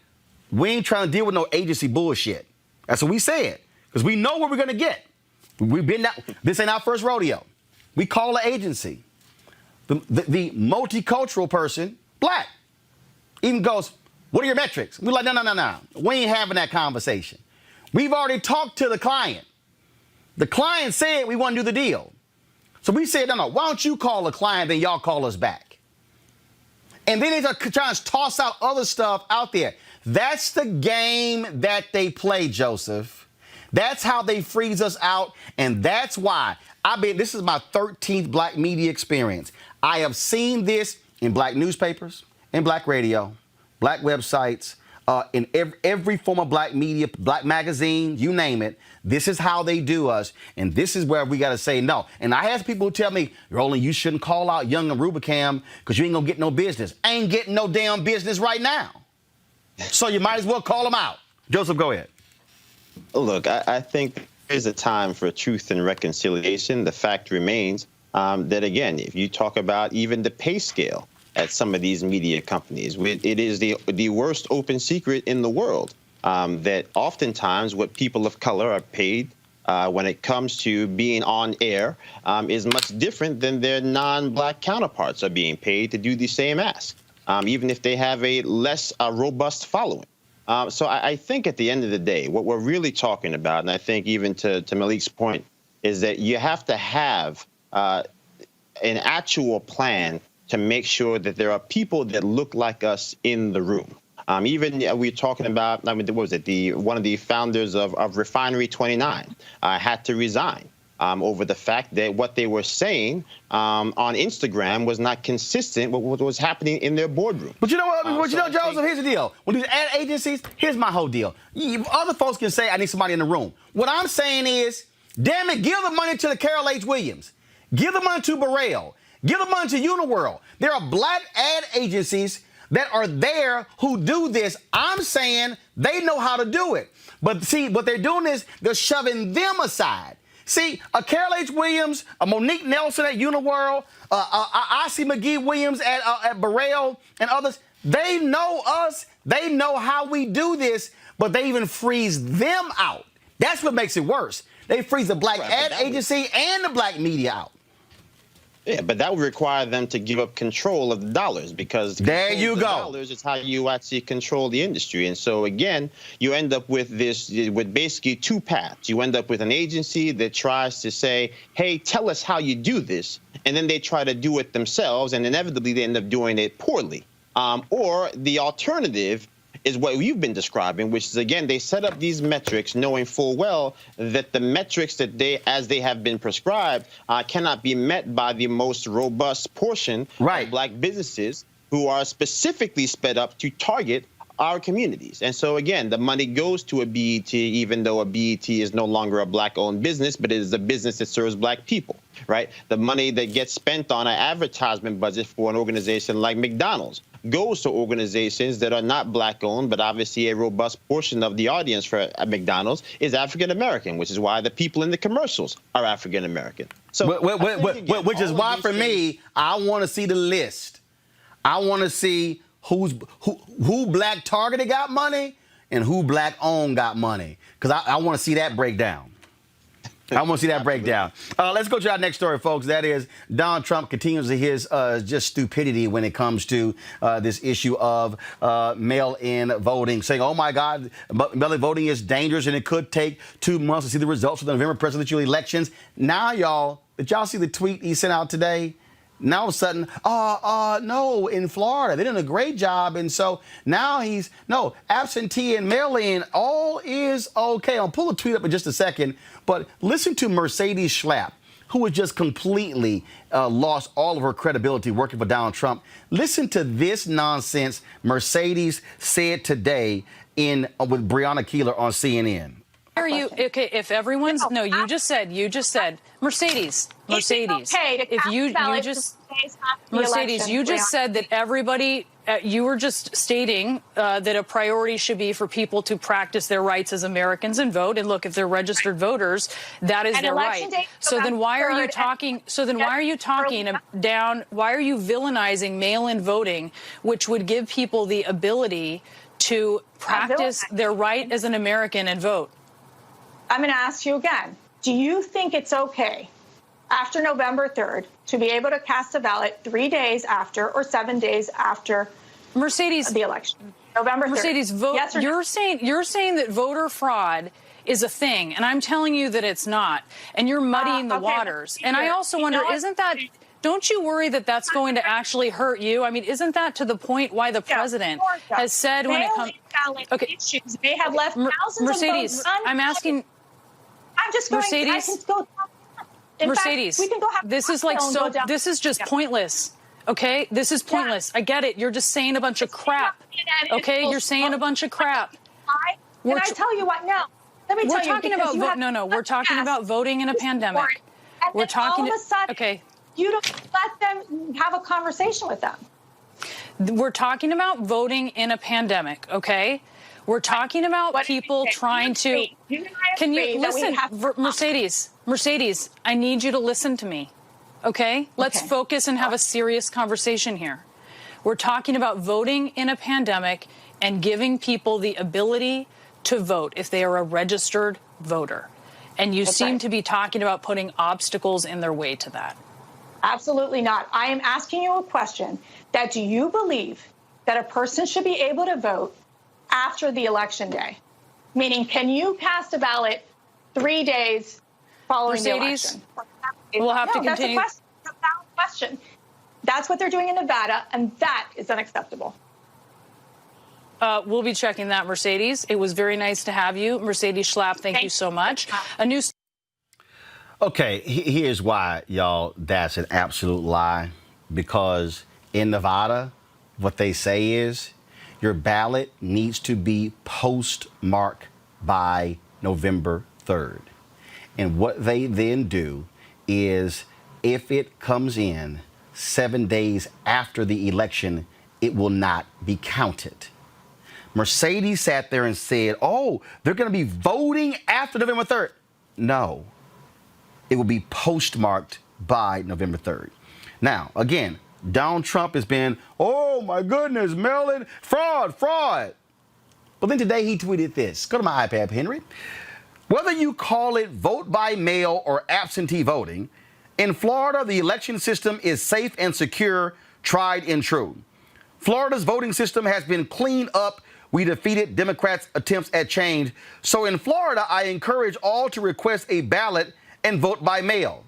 we ain't trying to deal with no agency bullshit. That's what we said, because we know what we're going to get. We've been down. This ain't our first rodeo. We call the agency. The multicultural person, black, even goes, what are your metrics? We're like, no. We ain't having that conversation. We've already talked to the client. The client said we want to do the deal. So we said, no, why don't you call the client, then y'all call us back. And then they start trying to toss out other stuff out there. That's the game that they play, Joseph. That's how they freeze us out. And that's why this is my 13th black media experience. I have seen this in black newspapers, in black radio, black websites, in every form of black media, black magazine, you name it. This is how they do us, and this is where we got to say no. And I have people who tell me, Roland, you shouldn't call out Young and Rubicam because you ain't going to get no business. I ain't getting no damn business right now. So you might as well call them out. Joseph, go ahead. Look, I think there's a time for truth and reconciliation. The fact remains that, again, if you talk about even the pay scale at some of these media companies, it is the worst open secret in the world. That oftentimes what people of color are paid when it comes to being on air is much different than their non-black counterparts are being paid to do the same ask, even if they have a less robust following. So I think at the end of the day, what we're really talking about, and I think even to Malik's point, is that you have to have an actual plan to make sure that there are people that look like us in the room. Even we're talking about, what was it? One of the founders of Refinery 29 had to resign over the fact that what they were saying on Instagram was not consistent with what was happening in their boardroom. But you know what? Joseph, here's the deal. When these ad agencies, here's my whole deal. Other folks can say, I need somebody in the room. What I'm saying is, damn it, give the money to the Carol H. Williams. Give the money to Burrell. Give the money to Uniworld. There are black ad agencies that are there who do this. I'm saying they know how to do it. But see, what they're doing is they're shoving them aside. See, a Carol H. Williams, a Monique Nelson at Uniworld, Ossie McGee Williams at Burrell and others, they know us. They know how we do this, but they even freeze them out. That's what makes it worse. They freeze the black ad agency and the black media out. Yeah, but that would require them to give up control of the dollars, because there you go. Dollars is how you actually control the industry. And so, again, you end up with basically two paths. You end up with an agency that tries to say, hey, tell us how you do this. And then they try to do it themselves, and inevitably they end up doing it poorly. Or the alternative is what you've been describing, which is, again, they set up these metrics knowing full well that the metrics that as they have been prescribed cannot be met by the most robust portion of black businesses who are specifically sped up to target our communities. And so, again, the money goes to a BET, even though a BET is no longer a black-owned business, but it is a business that serves black people, right? The money that gets spent on an advertisement budget for an organization like McDonald's goes to organizations that are not black-owned, but obviously a robust portion of the audience for McDonald's is African-American, which is why the people in the commercials are African-American. So, which is why, for me, I want to see the list. I want to see who black targeted got money and who black owned got money, because I want to see that breakdown. I want to see that breakdown. Let's go to our next story, folks. That is Donald Trump continues his just stupidity when it comes to this issue of mail-in voting, saying, oh, my God, mail-in voting is dangerous and it could take 2 months to see the results of the November presidential elections. Now, y'all, did y'all see the tweet he sent out today? Now all of a sudden, no, in Florida, they're doing a great job. And so now absentee and mail-in, all is okay. I'll pull the tweet up in just a second. But listen to Mercedes Schlapp, who has just completely lost all of her credibility working for Donald Trump. Listen to this nonsense Mercedes said today with Breonna Keeler on CNN. Are you okay? If everyone's you just said Mercedes. Okay If you just said that everybody. You were just stating that a priority should be for people to practice their rights as Americans and vote. And look, if they're registered voters, that is their right. So then why are you talking? Why are you villainizing mail-in voting, which would give people the ability to practice their right as an American and vote? I'm going to ask you again. Do you think it's okay after November 3rd to be able to cast a ballot 3 days after or 7 days after the election? November 3rd. Mercedes, vote. Yes or you're saying that voter fraud is a thing, and I'm telling you that it's not, and you're muddying the waters. And I also wonder, don't you worry that that's going to actually hurt you? I mean, isn't that to the point why the president has said when it comes? Okay, they have left thousands Mercedes, of votes. I'm asking. I'm just going. Mercedes, I can go. Mercedes, we can go have this is this is just pointless. Okay, this is pointless. I get it. You're just saying a bunch of crap. Okay, you're saying a bunch of crap. Can I tell you what? No. Let me tell you. We're talking about voting in a pandemic. We're talking. All of a sudden, okay. You don't let them have a conversation with them. We're talking about voting in a pandemic. Okay. We're talking about people trying to. Can you listen, Mercedes? I need you to listen to me. Okay? Let's focus and have a serious conversation here. We're talking about voting in a pandemic and giving people the ability to vote if they are a registered voter. And you seem to be talking about putting obstacles in their way to that. Absolutely not. I am asking you a question that do you believe that a person should be able to vote after the election day? Meaning, can you cast a ballot 3 days following the election? We'll have to continue. That's a valid question. That's what they're doing in Nevada, and that is unacceptable. We'll be checking that, Mercedes. It was very nice to have you. Mercedes Schlapp, thank you so much. Okay, here's why, y'all, that's an absolute lie. Because in Nevada, what they say is your ballot needs to be postmarked by November 3rd. And what they then do is if it comes in 7 days after the election, it will not be counted. Mercedes sat there and said, oh, they're going to be voting after November 3rd. No, it will be postmarked by November 3rd. Now, again, Donald Trump has been, oh my goodness, mail-in fraud. But then today he tweeted this. Go to my iPad, Henry. Whether you call it vote by mail or absentee voting, in Florida, the election system is safe and secure, tried and true. Florida's voting system has been cleaned up. We defeated Democrats' attempts at change. So in Florida, I encourage all to request a ballot and vote by mail.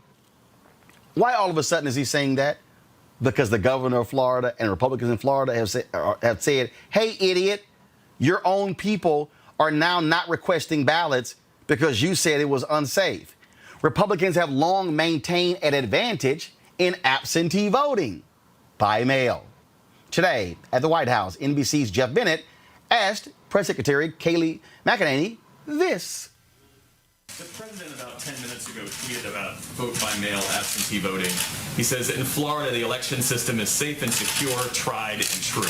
Why all of a sudden is he saying that? Because the governor of Florida and Republicans in Florida have said, hey, idiot, your own people are now not requesting ballots because you said it was unsafe. Republicans have long maintained an advantage in absentee voting by mail. Today at the White House, NBC's Jeff Bennett asked Press Secretary Kayleigh McEnany this. The president about 10 minutes ago tweeted about vote by mail absentee voting. He says in Florida, the election system is safe and secure, tried and true.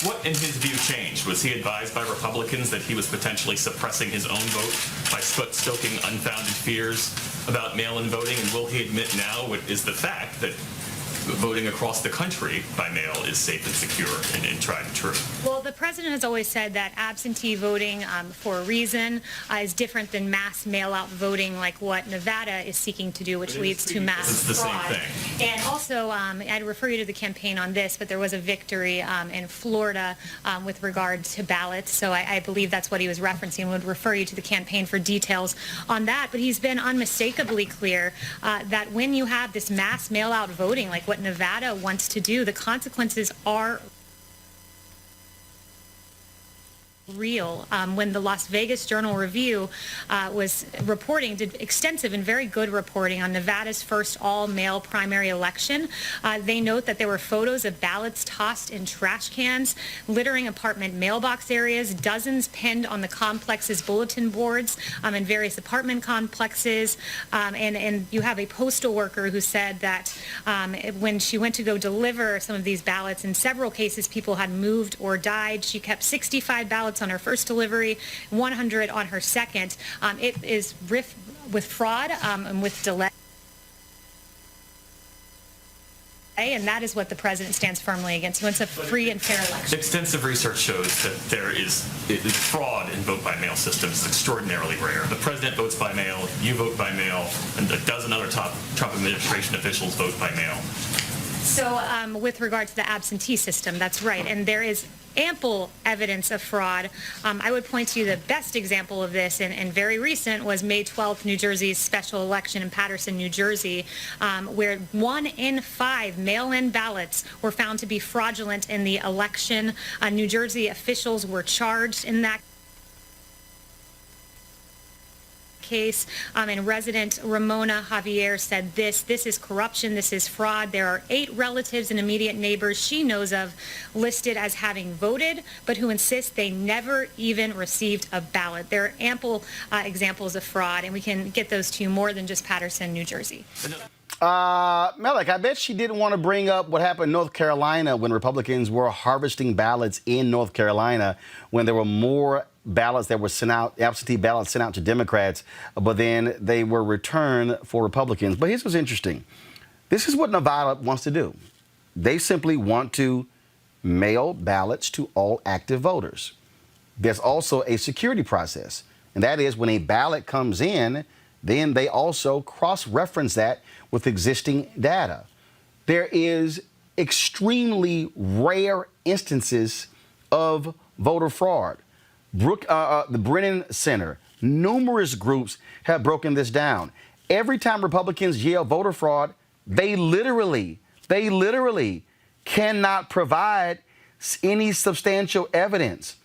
What, in his view, changed? Was he advised by Republicans that he was potentially suppressing his own vote by stoking unfounded fears about mail-in voting? And will he admit now what is the fact that voting across the country by mail is safe and secure and tried and true? Well, the president has always said that absentee voting for a reason is different than mass mail-out voting like what Nevada is seeking to do, which leads to mass It's the fraud. same thing. And also, I'd refer you to the campaign on this, but there was a victory in Florida with regard to ballots. So I believe that's what he was referencing. Would refer you to the campaign for details on that. But he's been unmistakably clear that when you have this mass mail-out voting, like what Nevada wants to do, the consequences are real. When the Las Vegas Journal-Review was reporting, did extensive and very good reporting on Nevada's first all-male primary election, they note that there were photos of ballots tossed in trash cans, littering apartment mailbox areas, dozens pinned on the complex's bulletin boards in various apartment complexes, and you have a postal worker who said that when she went to go deliver some of these ballots, in several cases people had moved or died. She kept 65 ballots on her first delivery, 100 on her second. It is rife with fraud and with delay. And that is what the president stands firmly against. He wants a free and fair election. Extensive research shows that there is fraud in vote-by-mail systems is extraordinarily rare. The president votes by mail, you vote by mail, and a dozen other top Trump administration officials vote by mail. So with regard to the absentee system, that's right. And there is ample evidence of fraud. I would point to you the best example of this, and very recent, was May 12th, New Jersey's special election in Paterson, New Jersey, where 1 in 5 mail-in ballots were found to be fraudulent in the election. New Jersey officials were charged in that case, and resident Ramona Javier said this is corruption, this is fraud. There are 8 relatives and immediate neighbors she knows of listed as having voted, but who insist they never even received a ballot. There are ample examples of fraud, and we can get those to you more than just Paterson, New Jersey. Melek, I bet she didn't want to bring up what happened in North Carolina when Republicans were harvesting ballots in North Carolina when there were more ballots that were sent out, absentee ballots sent out to Democrats, but then they were returned for Republicans. But here's what's interesting. This is what Nevada wants to do. They simply want to mail ballots to all active voters. There's also a security process, and that is when a ballot comes in, then they also cross-reference that with existing data. There is extremely rare instances of voter fraud. The Brennan Center, numerous groups have broken this down. Every time Republicans yell voter fraud, they literally cannot provide any substantial evidence.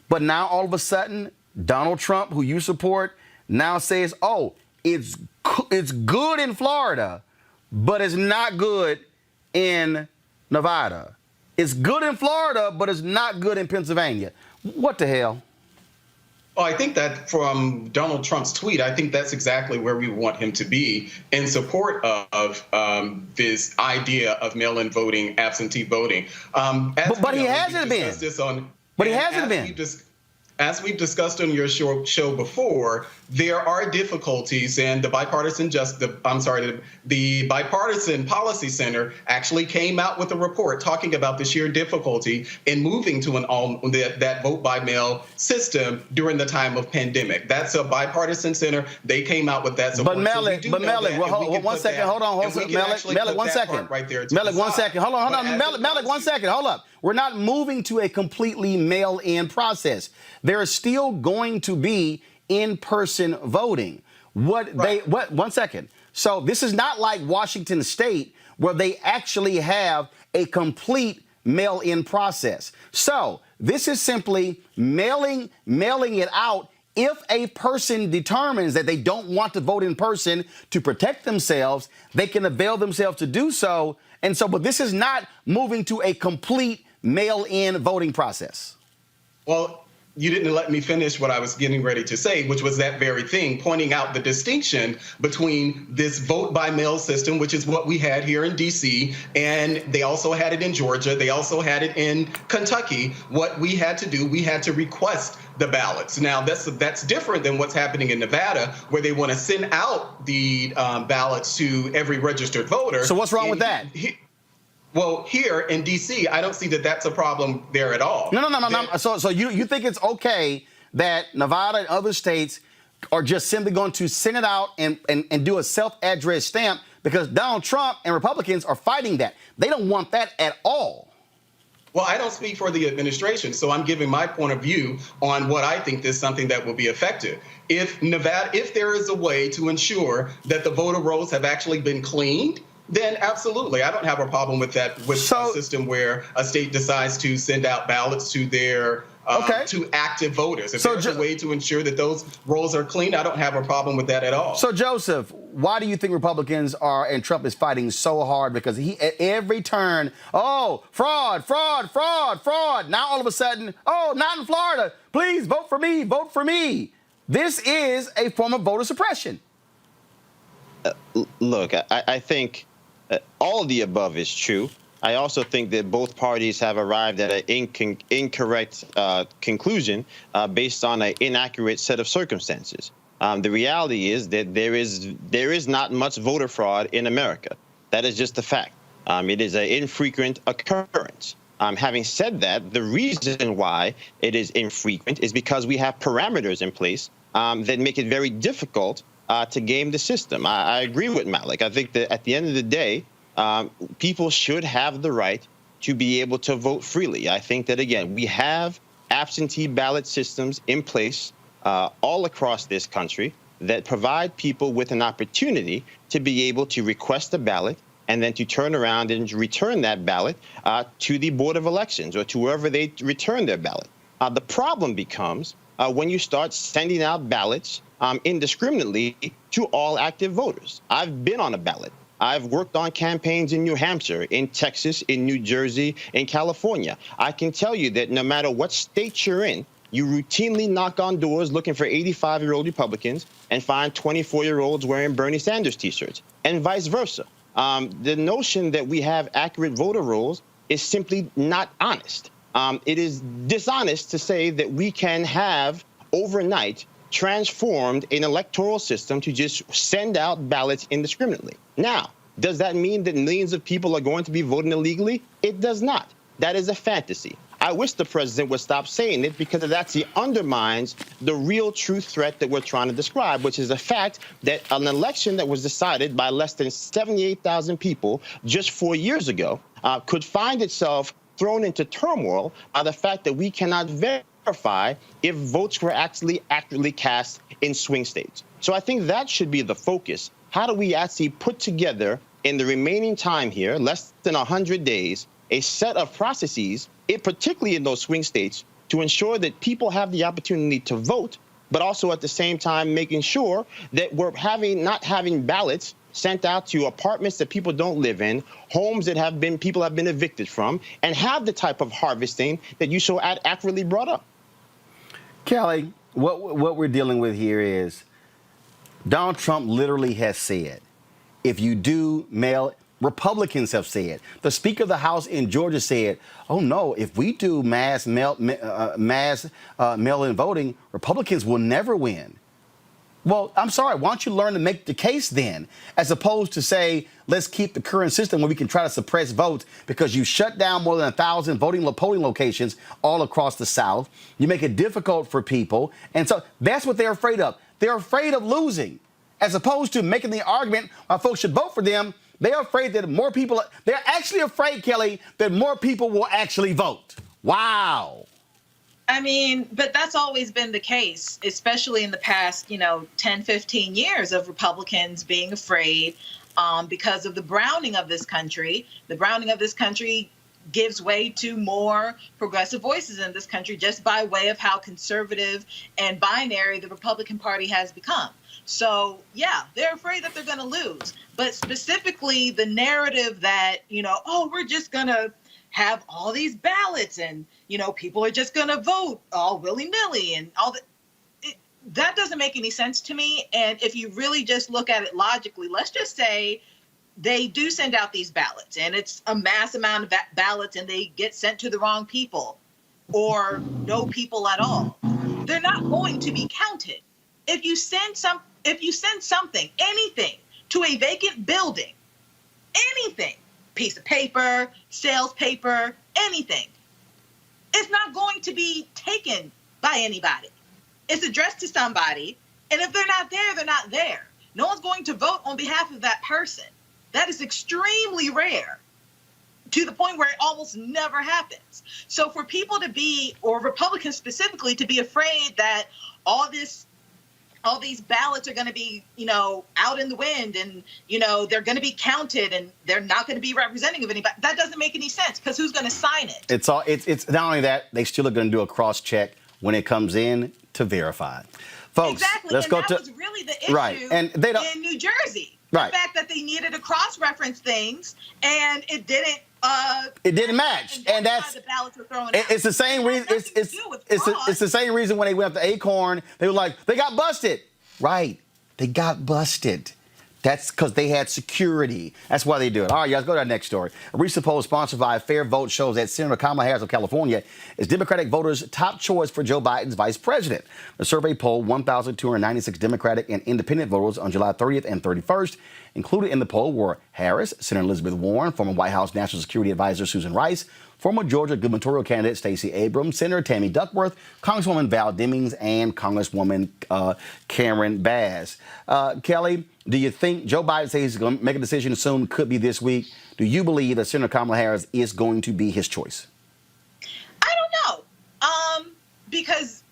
But now all of a sudden, Donald Trump, who you support, now says, oh, it's good in Florida, but it's not good in Nevada. It's good in Florida, but it's not good in Pennsylvania. What the hell? Well, I think that from Donald Trump's tweet, I think that's exactly where we want him to be in support of this idea of mail-in voting, absentee voting. But he hasn't been. But he hasn't been. As we've discussed on your show before, there are difficulties, and the Bipartisan Policy Center actually came out with a report talking about the sheer difficulty in moving to that vote by mail system during the time of pandemic. That's a bipartisan center. They came out with that. But Melek, hold one second. Hold on. Melek, 1 second. Right there. Melek, 1 second. Hold on. Melek, 1 second. Hold up. We're not moving to a completely mail-in process. There is still going to be in-person voting. 1 second. So this is not like Washington State where they actually have a complete mail-in process. So this is simply mailing it out. If a person determines that they don't want to vote in person to protect themselves, they can avail themselves to do so. And so, but this is not moving to a complete mail-in voting process. Well, you didn't let me finish what I was getting ready to say, which was that very thing, pointing out the distinction between this vote by mail system, which is what we had here in D.C., and they also had it in Georgia. They also had it in Kentucky. What we had to do, we had to request the ballots. Now, that's different than what's happening in Nevada, where they want to send out the ballots to every registered voter. So what's wrong with that? Well, here in D.C., I don't see that that's a problem there at all. No. So you think it's okay that Nevada and other states are just simply going to send it out and do a self-addressed stamp because Donald Trump and Republicans are fighting that. They don't want that at all. Well, I don't speak for the administration, so I'm giving my point of view on what I think is something that will be effective. If there is a way to ensure that the voter rolls have actually been cleaned, then absolutely, I don't have a problem with that, with a system where a state decides to send out ballots to their to active voters. If there's a way to ensure that those rolls are clean, I don't have a problem with that at all. So, Joseph, why do you think Republicans and Trump is fighting so hard? Because he, at every turn, fraud. Now, all of a sudden, not in Florida. Please vote for me. Vote for me. This is a form of voter suppression. Look, I think all of the above is true. I also think that both parties have arrived at an incorrect conclusion based on an inaccurate set of circumstances. The reality is that there is not much voter fraud in America. That is just a fact. It is an infrequent occurrence. Having said that, the reason why it is infrequent is because we have parameters in place that make it very difficult to game the system. I agree with Malik. I think that at the end of the day, people should have the right to be able to vote freely. I think that, again, we have absentee ballot systems in place all across this country that provide people with an opportunity to be able to request a ballot and then to turn around and return that ballot to the Board of Elections or to wherever they return their ballot. The problem becomes when you start sending out ballots indiscriminately to all active voters. I've been on a ballot. I've worked on campaigns in New Hampshire, in Texas, in New Jersey, in California. I can tell you that no matter what state you're in, you routinely knock on doors looking for 85-year-old Republicans and find 24-year-olds wearing Bernie Sanders T-shirts, and vice versa. The notion that we have accurate voter rolls is simply not honest. It is dishonest to say that we can have overnight transformed an electoral system to just send out ballots indiscriminately. Now, does that mean that millions of people are going to be voting illegally? It does not. That is a fantasy. I wish the president would stop saying it because it actually undermines the real true threat that we're trying to describe, which is the fact that an election that was decided by less than 78,000 people just 4 years ago could find itself thrown into turmoil by the fact that we cannot verify if votes were actually accurately cast in swing states. So I think that should be the focus. How do we actually put together in the remaining time here, less than 100 days, a set of processes, particularly in those swing states, to ensure that people have the opportunity to vote, but also at the same time making sure that we're not having ballots sent out to apartments that people don't live in, homes that people have been evicted from, and have the type of harvesting that you so accurately brought up. Kelly, what we're dealing with here is Donald Trump literally has said, if you do mail, Republicans have said, the Speaker of the House in Georgia said, oh no, if we do mass mail-in voting, Republicans will never win. Well, I'm sorry, why don't you learn to make the case then, as opposed to say, let's keep the current system where we can try to suppress votes because you shut down more than 1,000 polling locations all across the South. You make it difficult for people. And so that's what they're afraid of. They're afraid of losing, as opposed to making the argument why folks should vote for them. They're afraid that more people, they're actually afraid, Kelly, that more people will actually vote. Wow. I mean, but that's always been the case, especially in the past, 10, 15 years of Republicans being afraid because of the browning of this country. The browning of this country gives way to more progressive voices in this country just by way of how conservative and binary the Republican Party has become. So, yeah, they're afraid that they're going to lose. But specifically, the narrative that, we're just going to have all these ballots and, people are just going to vote all willy-nilly and all that. That doesn't make any sense to me. And if you really just look at it logically, let's just say they do send out these ballots and it's a mass amount of ballots and they get sent to the wrong people or no people at all. They're not going to be counted. If you send something, anything to a vacant building, anything, piece of paper, sales paper, anything, it's not going to be taken by anybody. It's addressed to somebody, and if they're not there, they're not there. No one's going to vote on behalf of that person. That is extremely rare, to the point where it almost never happens. So for people to be, or Republicans specifically, to be afraid that all these ballots are going to be, out in the wind and, they're going to be counted and they're not going to be representing of anybody, that doesn't make any sense, because who's going to sign it? It's not only that, they still are going to do a cross check when it comes in to verify. Folks, exactly. let's and go that to was really the issue right. And they don't, in New Jersey. Right. The fact that they needed to cross-reference things and it didn't match, and that's the ballots were thrown out. It's the same reason. It's the same reason when they went up to Acorn, they were like, they got busted. Right, they got busted. That's because they had security. That's why they do it. All right, let's go to our next story. A recent poll sponsored by Fair Vote shows that Senator Kamala Harris of California is Democratic voters' top choice for Joe Biden's vice president. The survey polled 1,296 Democratic and independent voters on July 30th and 31st. Included in the poll were Harris, Senator Elizabeth Warren, former White House National Security Advisor Susan Rice, former Georgia gubernatorial candidate Stacey Abrams, Senator Tammy Duckworth, Congresswoman Val Demings, and Congresswoman Karen Bass. Kelly, do you think Joe Biden says he's going to make a decision soon, could be this week? Do you believe that Senator Kamala Harris is going to be his choice? I don't know. Because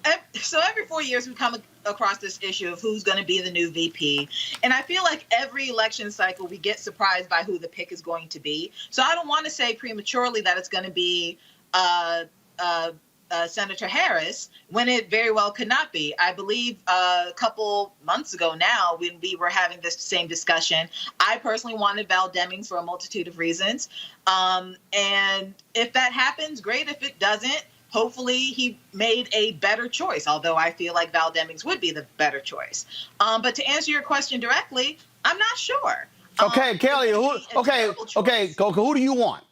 every 4 years we come across this issue of who's going to be the new VP. And I feel like every election cycle we get surprised by who the pick is going to be. So I don't want to say prematurely that it's going to be Senator Harris when it very well could not be. I believe a couple months ago now, when we were having this same discussion, I personally wanted Val Demings for a multitude of reasons. And if that happens, great. If it doesn't, hopefully he made a better choice, although I feel like Val Demings would be the better choice. But to answer your question directly, I'm not sure. Okay, Kelly, who do you want?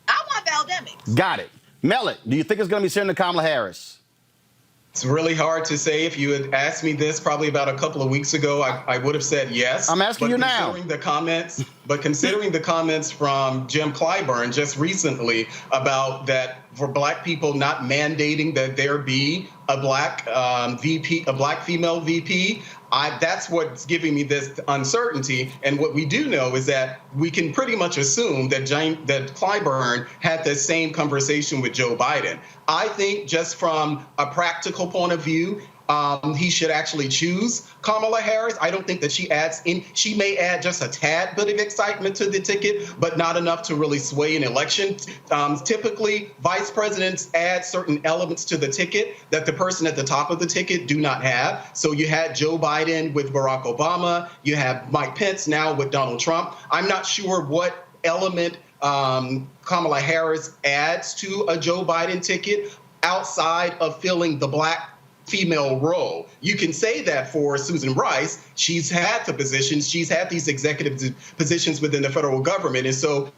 I want Val Demings. Got it. Mellet, do you think it's going to be Senator Kamala Harris? It's really hard to say. If you had asked me this probably about a couple of weeks ago, I would have said yes. I'm asking you now. Considering the comments from Jim Clyburn just recently about that for Black people not mandating that there be a Black VP, a Black female VP, that's what's giving me this uncertainty. And what we do know is that we can pretty much assume that Clyburn had the same conversation with Joe Biden. I think just from a practical point of view, he should actually choose Kamala Harris. I don't think that she may add just a tad bit of excitement to the ticket, but not enough to really sway an election. Typically, vice presidents add certain elements to the ticket that the person at the top of the ticket do not have. So you had Joe Biden with Barack Obama. You have Mike Pence now with Donald Trump. I'm not sure what element Kamala Harris adds to a Joe Biden ticket outside of filling the Black female role. You can say that for Susan Rice. She's had the positions. She's had these executive positions within the federal government. And so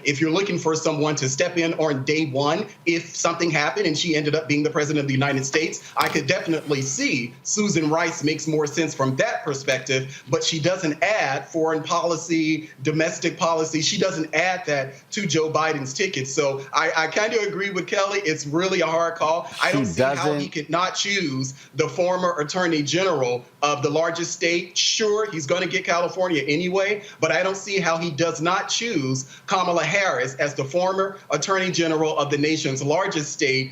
if you're looking for someone to step in on day one, if something happened and she ended up being the president of the United States, I could definitely see Susan Rice makes more sense from that perspective, but she doesn't add foreign policy, domestic policy. She doesn't add that to Joe Biden's ticket. So I kind of agree with Kelly. It's really a hard call. I don't see how he could not choose the former attorney general of the largest state. Sure, he's going to get California anyway, but I don't see how he does not choose Kamala Harris as the former attorney general of the nation's largest state,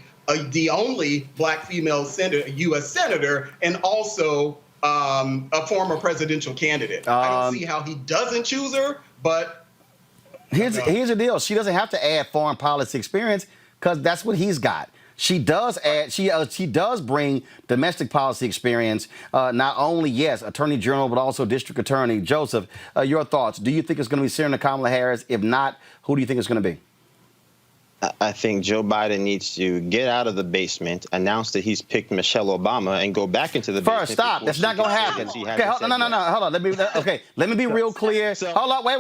the only Black female U.S. senator, and also a former presidential candidate. I don't see how he doesn't choose her, but here's the deal. She doesn't have to add foreign policy experience because that's what he's got. She does add. She does bring domestic policy experience. Not only attorney general, but also district attorney. Joseph, your thoughts? Do you think it's going to be Senator Kamala Harris? If not, who do you think it's going to be? I think Joe Biden needs to get out of the basement, announce that he's picked Michelle Obama, and go back into the basement. First, stop. That's not going to happen. Okay, no. Hold on. Let me be real clear. Hold on. Wait.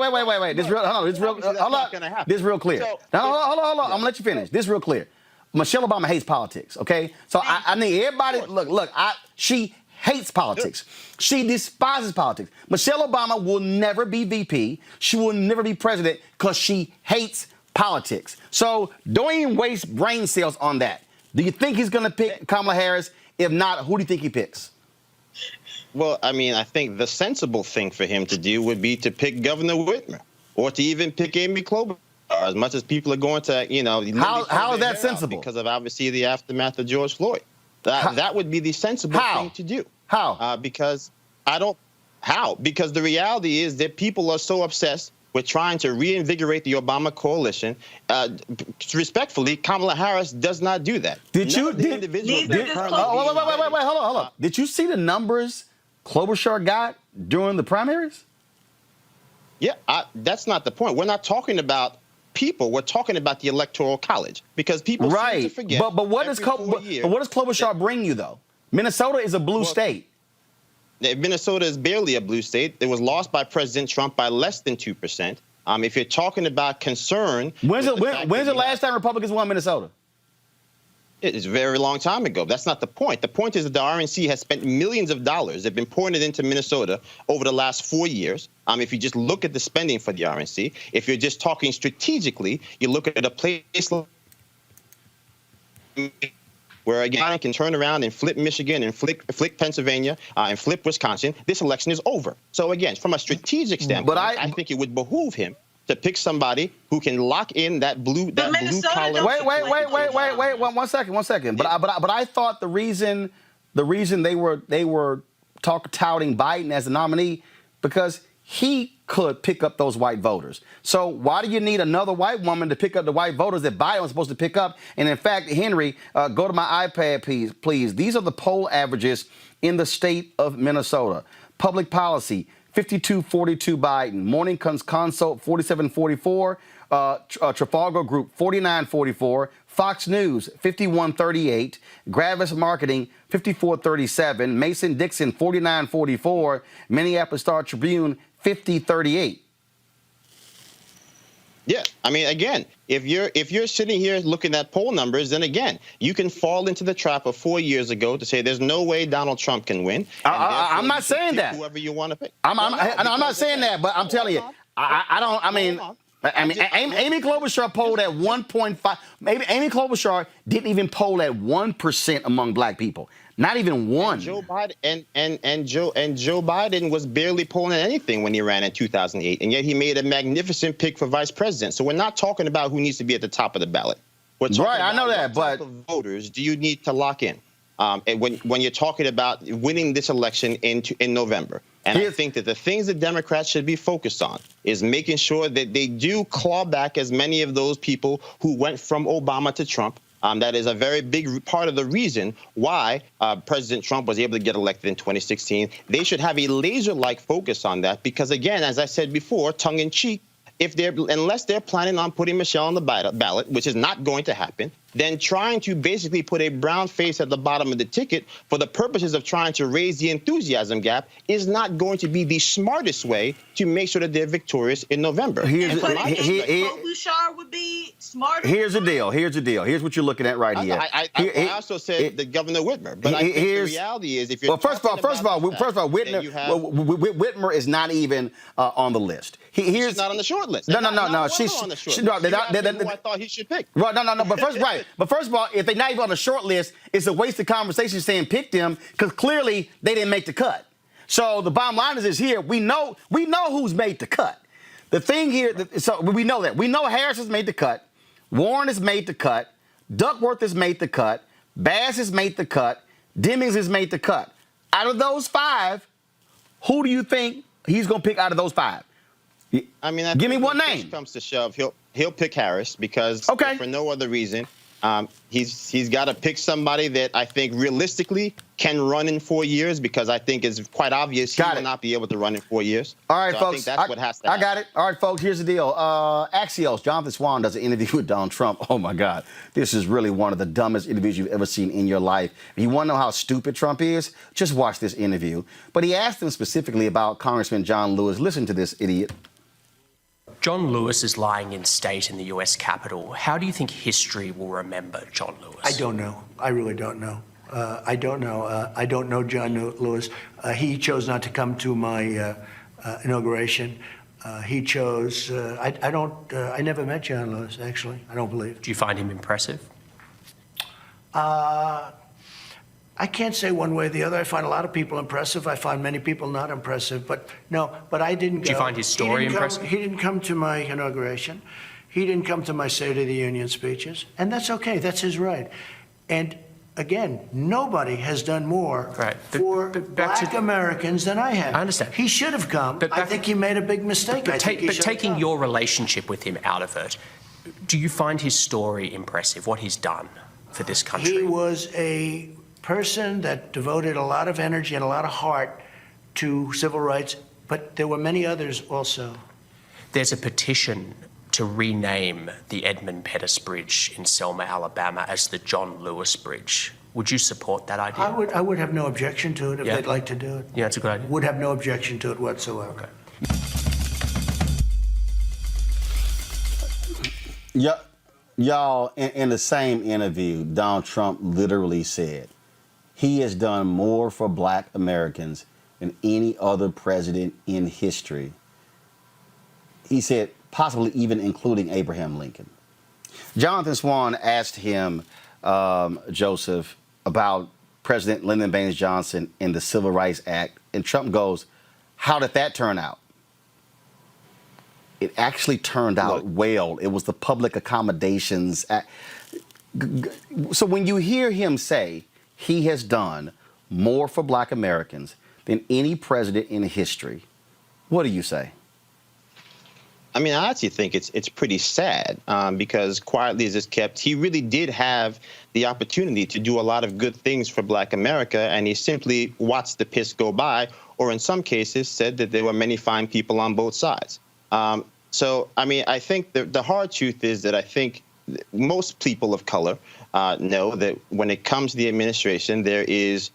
This real. Hold on. This real. Hold on. This real clear. Now, hold on. I'm gonna let you finish. This real clear. Michelle Obama hates politics. Okay, so I need everybody. Look. She hates politics. She despises politics. Michelle Obama will never be VP. She will never be president because she hates politics. So don't even waste brain cells on that. Do you think he's going to pick Kamala Harris? If not, who do you think he picks? Well, I mean, I think the sensible thing for him to do would be to pick Governor Whitmer or to even pick Amy Klobuchar, as much as people are going to, How is that sensible? Because of obviously the aftermath of George Floyd. That would be the sensible thing to do. How? Because the reality is that people are so obsessed with trying to reinvigorate the Obama coalition. Respectfully, Kamala Harris does not do that. Wait, hold on. Did you see the numbers Klobuchar got during the primaries? Yeah, that's not the point. We're not talking about people. We're talking about the Electoral College, because people seem to forget. But what does Klobuchar bring you, though? Minnesota is a blue state. Minnesota is barely a blue state. It was lost by President Trump by less than 2%. If you're talking about concern, when's the last time Republicans won Minnesota? It's a very long time ago. That's not the point. The point is that the RNC has spent millions of dollars. They've been pouring it into Minnesota over the last 4 years. If you just look at the spending for the RNC, if you're just talking strategically, you look at a place where a guy can turn around and flip Michigan and flip Pennsylvania and flip Wisconsin. This election is over. So again, from a strategic standpoint, I think it would behoove him to pick somebody who can lock in that blue collar. Wait, one second. But I thought the reason they were touting Biden as the nominee because he could pick up those white voters. So why do you need another white woman to pick up the white voters that Biden was supposed to pick up? And in fact, Henry, go to my iPad, please. These are the poll averages in the state of Minnesota. Public policy, 52-42 Biden. Morning Consult, 47-44. Trafalgar Group, 49-44. Fox News, 51-38. Gravis Marketing, 54-37. Mason-Dixon, 49-44. Minneapolis Star-Tribune, 50-38. Yeah, I mean, again, if you're sitting here looking at poll numbers, then again, you can fall into the trap of 4 years ago to say there's no way Donald Trump can win. I'm not saying that. Whoever you want to pick. I'm not saying that, but I'm telling you, Amy Klobuchar polled at 1.5. Maybe Amy Klobuchar didn't even poll at 1% among black people. Not even one. And Joe Biden and Joe Biden was barely polling anything when he ran in 2008, and yet he made a magnificent pick for vice president. So we're not talking about who needs to be at the top of the ballot. We're talking about I know that, but what type of voters do you need to lock in? And when you're talking about winning this election in November. And I think that the things that Democrats should be focused on is making sure that they do claw back as many of those people who went from Obama to Trump. That is a very big part of the reason why President Trump was able to get elected in 2016. They should have a laser-like focus on that because, again, as I said before, tongue-in-cheek, unless they're planning on putting Michelle on the ballot, which is not going to happen, then trying to basically put a brown face at the bottom of the ticket for the purposes of trying to raise the enthusiasm gap is not going to be the smartest way to make sure that they're victorious in November. Klobuchar would be smarter. Here's the deal. Here's what you're looking at right here. I also said the Governor Whitmer, but I think the reality is if you're first of all, Whitmer is not even on the list. She's not on the short list. No. She's on the short list. I thought he should pick. Right, no. But first of all, if they're not even on the short list, it's a waste of conversation saying pick them because clearly they didn't make the cut. So the bottom line is here: we know who's made the cut. The thing here, so we know that. We know Harris has made the cut. Warren has made the cut. Duckworth has made the cut. Bass has made the cut. Demings has made the cut. Out of those five, who do you think he's going to pick out of those five? I mean, give me one name. When push comes to shove, he'll pick Harris because for no other reason He's got to pick somebody that I think realistically can run in 4 years, because I think it's quite obvious he will not be able to run in 4 years. All right, so folks. I think that's what has to happen. I got it. All right, folks, here's the deal. Axios, Jonathan Swan does an interview with Donald Trump. Oh, my God. This is really one of the dumbest interviews you've ever seen in your life. If you want to know how stupid Trump is, just watch this interview. But he asked him specifically about Congressman John Lewis. Listen to this idiot. John Lewis is lying in state in the U.S. Capitol. How do you think history will remember John Lewis? I don't know. I really don't know. I don't know. I don't know John Lewis. He chose not to come to my inauguration. He chose. I never met John Lewis, actually. I don't believe. Do you find him impressive? I can't say one way or the other. I find a lot of people impressive. I find many people not impressive. But no, but I didn't go. Do you find his story impressive? He didn't come to my inauguration. He didn't come to my State of the Union speeches. And that's okay. That's his right. And again, nobody has done more for black Americans than I have. I understand. He should have come. But I think he made a big mistake. But taking your relationship with him out of it, do you find his story impressive, what he's done for this country? He was a person that devoted a lot of energy and a lot of heart to civil rights, but there were many others also. There's a petition to rename the Edmund Pettus Bridge in Selma, Alabama as the John Lewis Bridge. Would you support that idea? I would have no objection to it if they'd like to do it. Yeah, that's a good idea. Would have no objection to it whatsoever. Okay. Yeah, y'all, in the same interview, Donald Trump literally said, he has done more for black Americans than any other president in history. He said, possibly even including Abraham Lincoln. Jonathan Swan asked him, Joseph, about President Lyndon Baines Johnson and the Civil Rights Act. And Trump goes, how did that turn out? It actually turned out well. It was the Public Accommodations Act. So when you hear him say, he has done more for black Americans than any president in history, what do you say? I mean, I actually think it's pretty sad because quietly as it's kept, he really did have the opportunity to do a lot of good things for black America, and he simply watched the piss go by, or in some cases said that there were many fine people on both sides. So, I mean, I think the hard truth is that I think most people of color know that when it comes to the administration, there is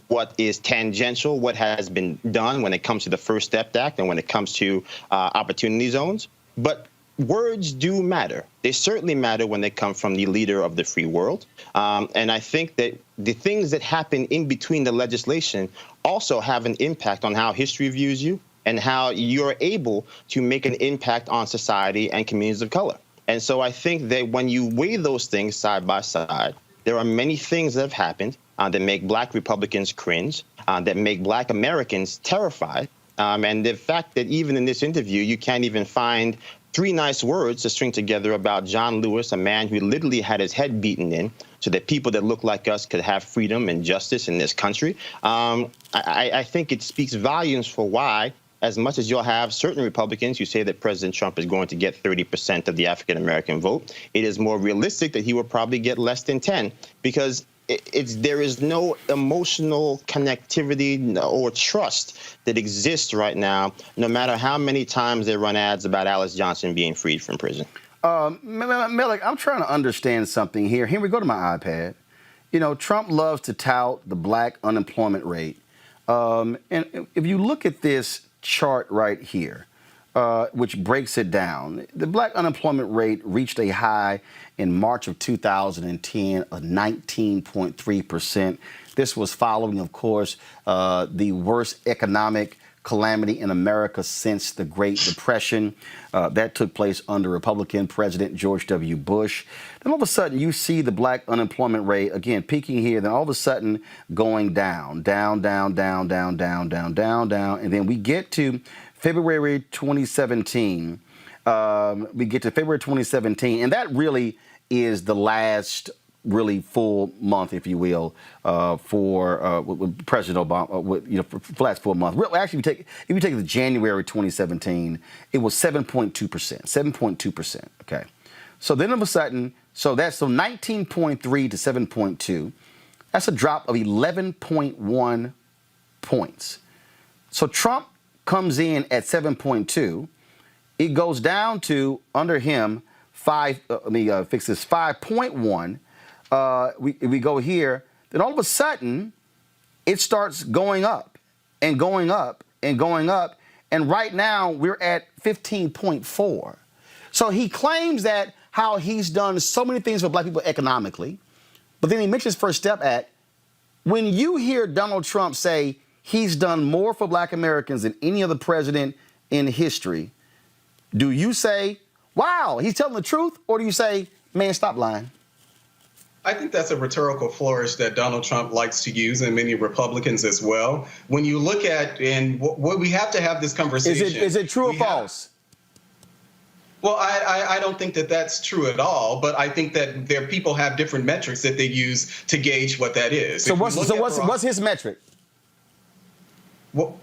what is tangential, what has been done when it comes to the First Step Act and when it comes to opportunity zones. But words do matter. They certainly matter when they come from the leader of the free world. And I think that the things that happen in between the legislation also have an impact on how history views you and how you're able to make an impact on society and communities of color. And so I think that when you weigh those things side by side, there are many things that have happened that make black Republicans cringe, that make black Americans terrified. And the fact that even in this interview, you can't even find 3 nice words to string together about John Lewis, a man who literally had his head beaten in so that people that look like us could have freedom and justice in this country. I think it speaks volumes for why, as much as you'll have certain Republicans who say that President Trump is going to get 30% of the African-American vote, it is more realistic that he will probably get less than 10 because there is no emotional connectivity or trust that exists right now, no matter how many times they run ads about Alice Johnson being freed from prison. Melik, I'm trying to understand something here. Here we go to my iPad. You know, Trump loves to tout the black unemployment rate. And if you look at this chart right here, which breaks it down, the black unemployment rate reached a high in March of 2010 of 19.3%. This was following, of course, the worst economic calamity in America since the Great Depression. That took place under Republican President George W. Bush. Then all of a sudden, you see the black unemployment rate, again, peaking here, then all of a sudden going down, down, down, down, down, down, down, down, down. And then we get to February 2017. And that really is the last really full month, if you will, for President Obama, for the last full month. Actually, if you take the January 2017, it was 7.2%, 7.2%, okay? So then all of a sudden, so 19.3 to 7.2. That's a drop of 11.1 points. So Trump comes in at 7.2. It goes down to, under him, 5.1. We go here. Then all of a sudden, it starts going up and going up and going up. And right now, we're at 15.4. So he claims that how he's done so many things for black people economically. But then he mentions First Step Act. When you hear Donald Trump say he's done more for black Americans than any other president in history, do you say, wow, he's telling the truth? Or do you say, man, stop lying? I think that's a rhetorical flourish that Donald Trump likes to use, and many Republicans as well. When you look at, and what we have to have this conversation. Is it true or false? Well, I don't think that that's true at all, but I think that people have different metrics that they use to gauge what that is. So what's his metric? Well,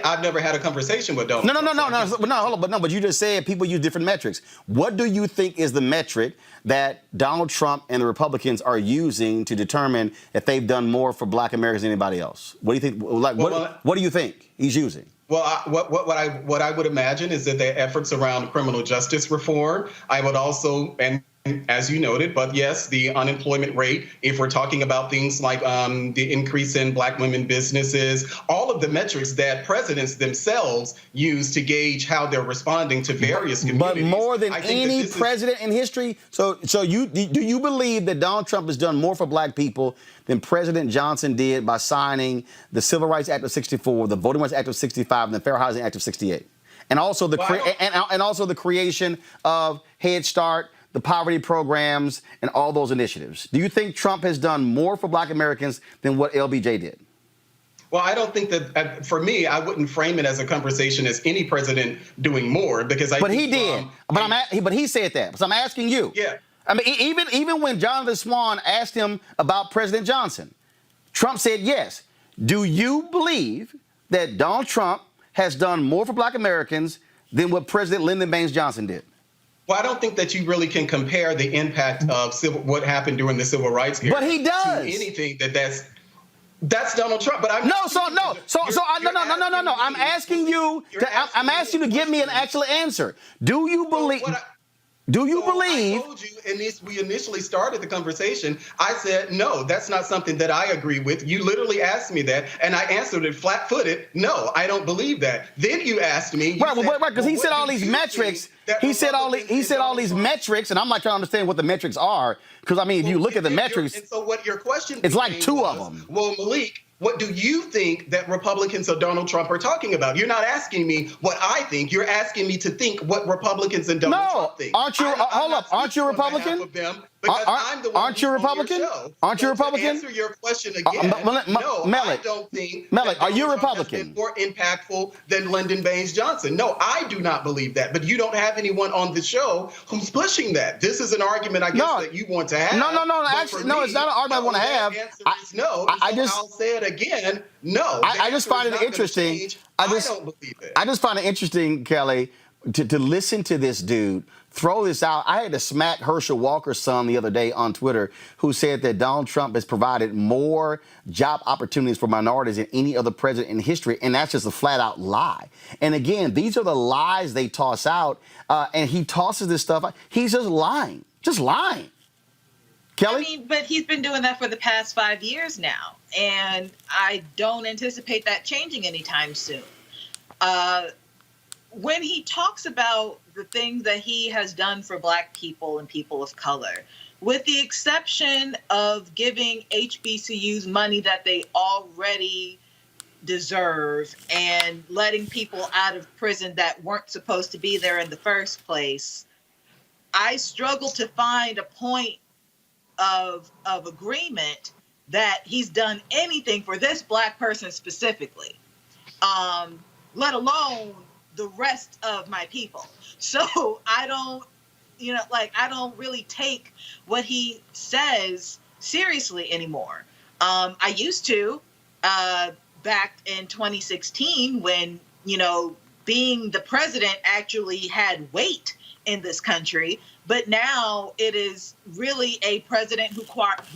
I've never had a conversation with Donald Trump. Hold on, but you just said people use different metrics. What do you think is the metric that Donald Trump and the Republicans are using to determine if they've done more for black Americans than anybody else? What do you think? What do you think he's using? Well, what I would imagine is that their efforts around criminal justice reform. I would also, and as you noted, but yes, the unemployment rate, if we're talking about things like the increase in black women businesses, all of the metrics that presidents themselves use to gauge how they're responding to various communities. But more than any president in history. So do you believe that Donald Trump has done more for black people than President Johnson did by signing the Civil Rights Act of 64, the Voting Rights Act of 65, and the Fair Housing Act of 68? And also the creation of Head Start, the poverty programs, and all those initiatives. Do you think Trump has done more for black Americans than what LBJ did? Well, I don't think that, for me, I wouldn't frame it as a conversation as any president doing more, because I think he did. But he said that. So I'm asking you. Yeah. I mean, even when Jonathan Swan asked him about President Johnson, Trump said yes. Do you believe that Donald Trump has done more for black Americans than what President Lyndon Baines Johnson did? Well, I don't think that you really can compare the impact of what happened during the civil rights era. But he does. To anything that's Donald Trump. But I'm no. I'm asking you to give me an actual answer. Do you believe? I told you, and we initially started the conversation, I said, no, that's not something that I agree with. You literally asked me that, and I answered it flat-footed. No, I don't believe that. Then you asked me. Right, because he said all these metrics. He said all these metrics, and I'm not trying to understand what the metrics are. Because, I mean, if you look at the metrics. And so what your question it's like two of them. Well, Malik, what do you think that Republicans of Donald Trump are talking about? You're not asking me what I think. You're asking me to think what Republicans and Donald Trump think. Aren't you? Hold up. Aren't you a Republican? Aren't you a Republican? Aren't you a Republican? To answer your question again, no, I don't think Melik, are you a Republican? Has been more impactful than Lyndon Baines Johnson. No, I do not believe that. But you don't have anyone on the show who's pushing that. This is an argument, I guess, that you want to have. No. Actually, no, it's not an argument I want to have. The answer is no. I'll say it again. No. I just find it interesting. I don't believe it. I just find it interesting, Kelly, to listen to this dude throw this out. I had to smack Herschel Walker's son the other day on Twitter, who said that Donald Trump has provided more job opportunities for minorities than any other president in history, and that's just a flat-out lie. And again, these are the lies they toss out, and he tosses this stuff out. He's just lying. Kelly? I mean, but he's been doing that for the past 5 years now, and I don't anticipate that changing anytime soon. When he talks about the things that he has done for black people and people of color, with the exception of giving HBCUs money that they already deserve and letting people out of prison that weren't supposed to be there in the first place, I struggle to find a point of agreement that he's done anything for this black person specifically, let alone the rest of my people. So I don't really take what he says seriously anymore. I used to back in 2016 when, being the president actually had weight in this country. But now it is really a president who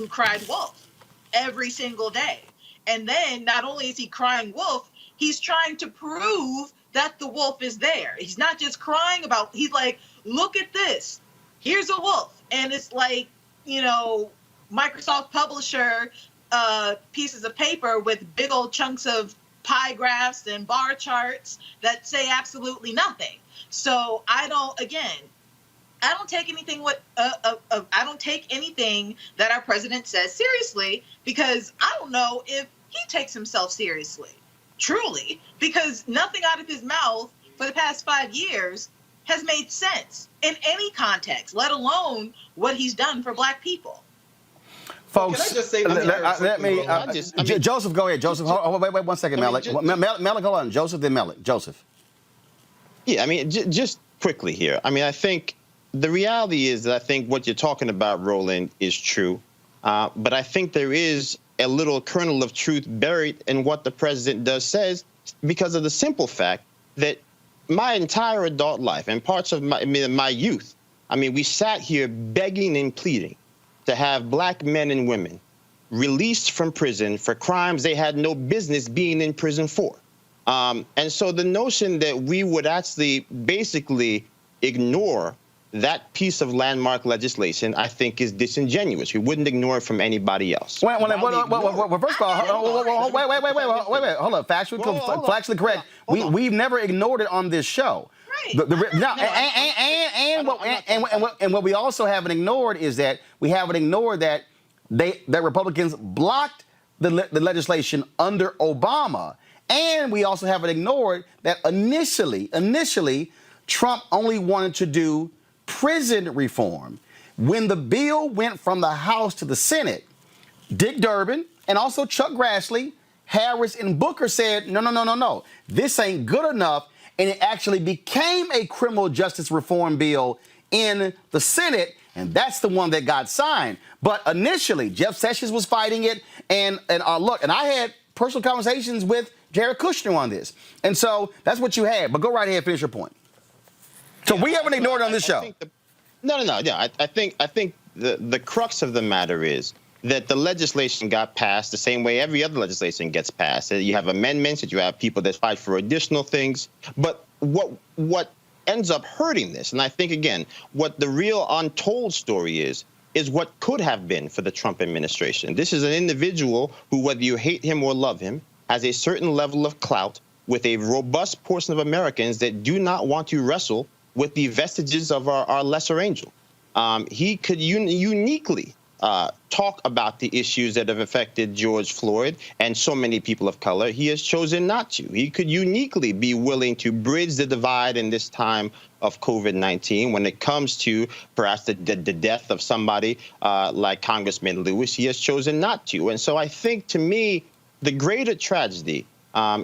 cried wolf every single day. And then not only is he crying wolf, he's trying to prove that the wolf is there. He's not just crying about, he's like, look at this. Here's a wolf. And it's like, you know, Microsoft Publisher pieces of paper with big old chunks of pie graphs and bar charts that say absolutely nothing. So I don't take anything I don't take anything that our president says seriously, because I don't know if he takes himself seriously, truly, because nothing out of his mouth for the past 5 years has made sense in any context, let alone what he's done for Black people. Folks, can I just say, Joseph, go ahead. Joseph, wait 1 second, Malik. Malik, hold on. Joseph, then Malik. Joseph. Yeah, I mean, just quickly here. I mean, I think the reality is that I think what you're talking about, Roland, is true. But I think there is a little kernel of truth buried in what the president says, because of the simple fact that my entire adult life and parts of my youth, I mean, we sat here begging and pleading to have Black men and women released from prison for crimes they had no business being in prison for. And so the notion that we would actually basically ignore that piece of landmark legislation, I think, is disingenuous. We wouldn't ignore it from anybody else. First of all, wait, hold up. Factually correct. We've never ignored it on this show. Right. And what we also haven't ignored is that we haven't ignored that that Republicans blocked the legislation under Obama. And we also haven't ignored that initially, Trump only wanted to do prison reform. When the bill went from the House to the Senate, Dick Durbin and also Chuck Grassley, Harris, and Booker said, no. This ain't good enough. And it actually became a criminal justice reform bill in the Senate. And that's the one that got signed. But initially, Jeff Sessions was fighting it. And I had personal conversations with Jared Kushner on this. And so that's what you had. But go right ahead, finish your point. So we haven't ignored it on this show. I think the crux of the matter is that the legislation got passed the same way every other legislation gets passed. You have amendments, that you have people that fight for additional things. But what ends up hurting this, and I think, again, what the real untold story is what could have been for the Trump administration. This is an individual who, whether you hate him or love him, has a certain level of clout with a robust portion of Americans that do not want to wrestle with the vestiges of our lesser angel. He could uniquely talk about the issues that have affected George Floyd and so many people of color. He has chosen not to. He could uniquely be willing to bridge the divide in this time of COVID-19 when it comes to perhaps the death of somebody like Congressman Lewis. He has chosen not to. And so I think, to me, the greater tragedy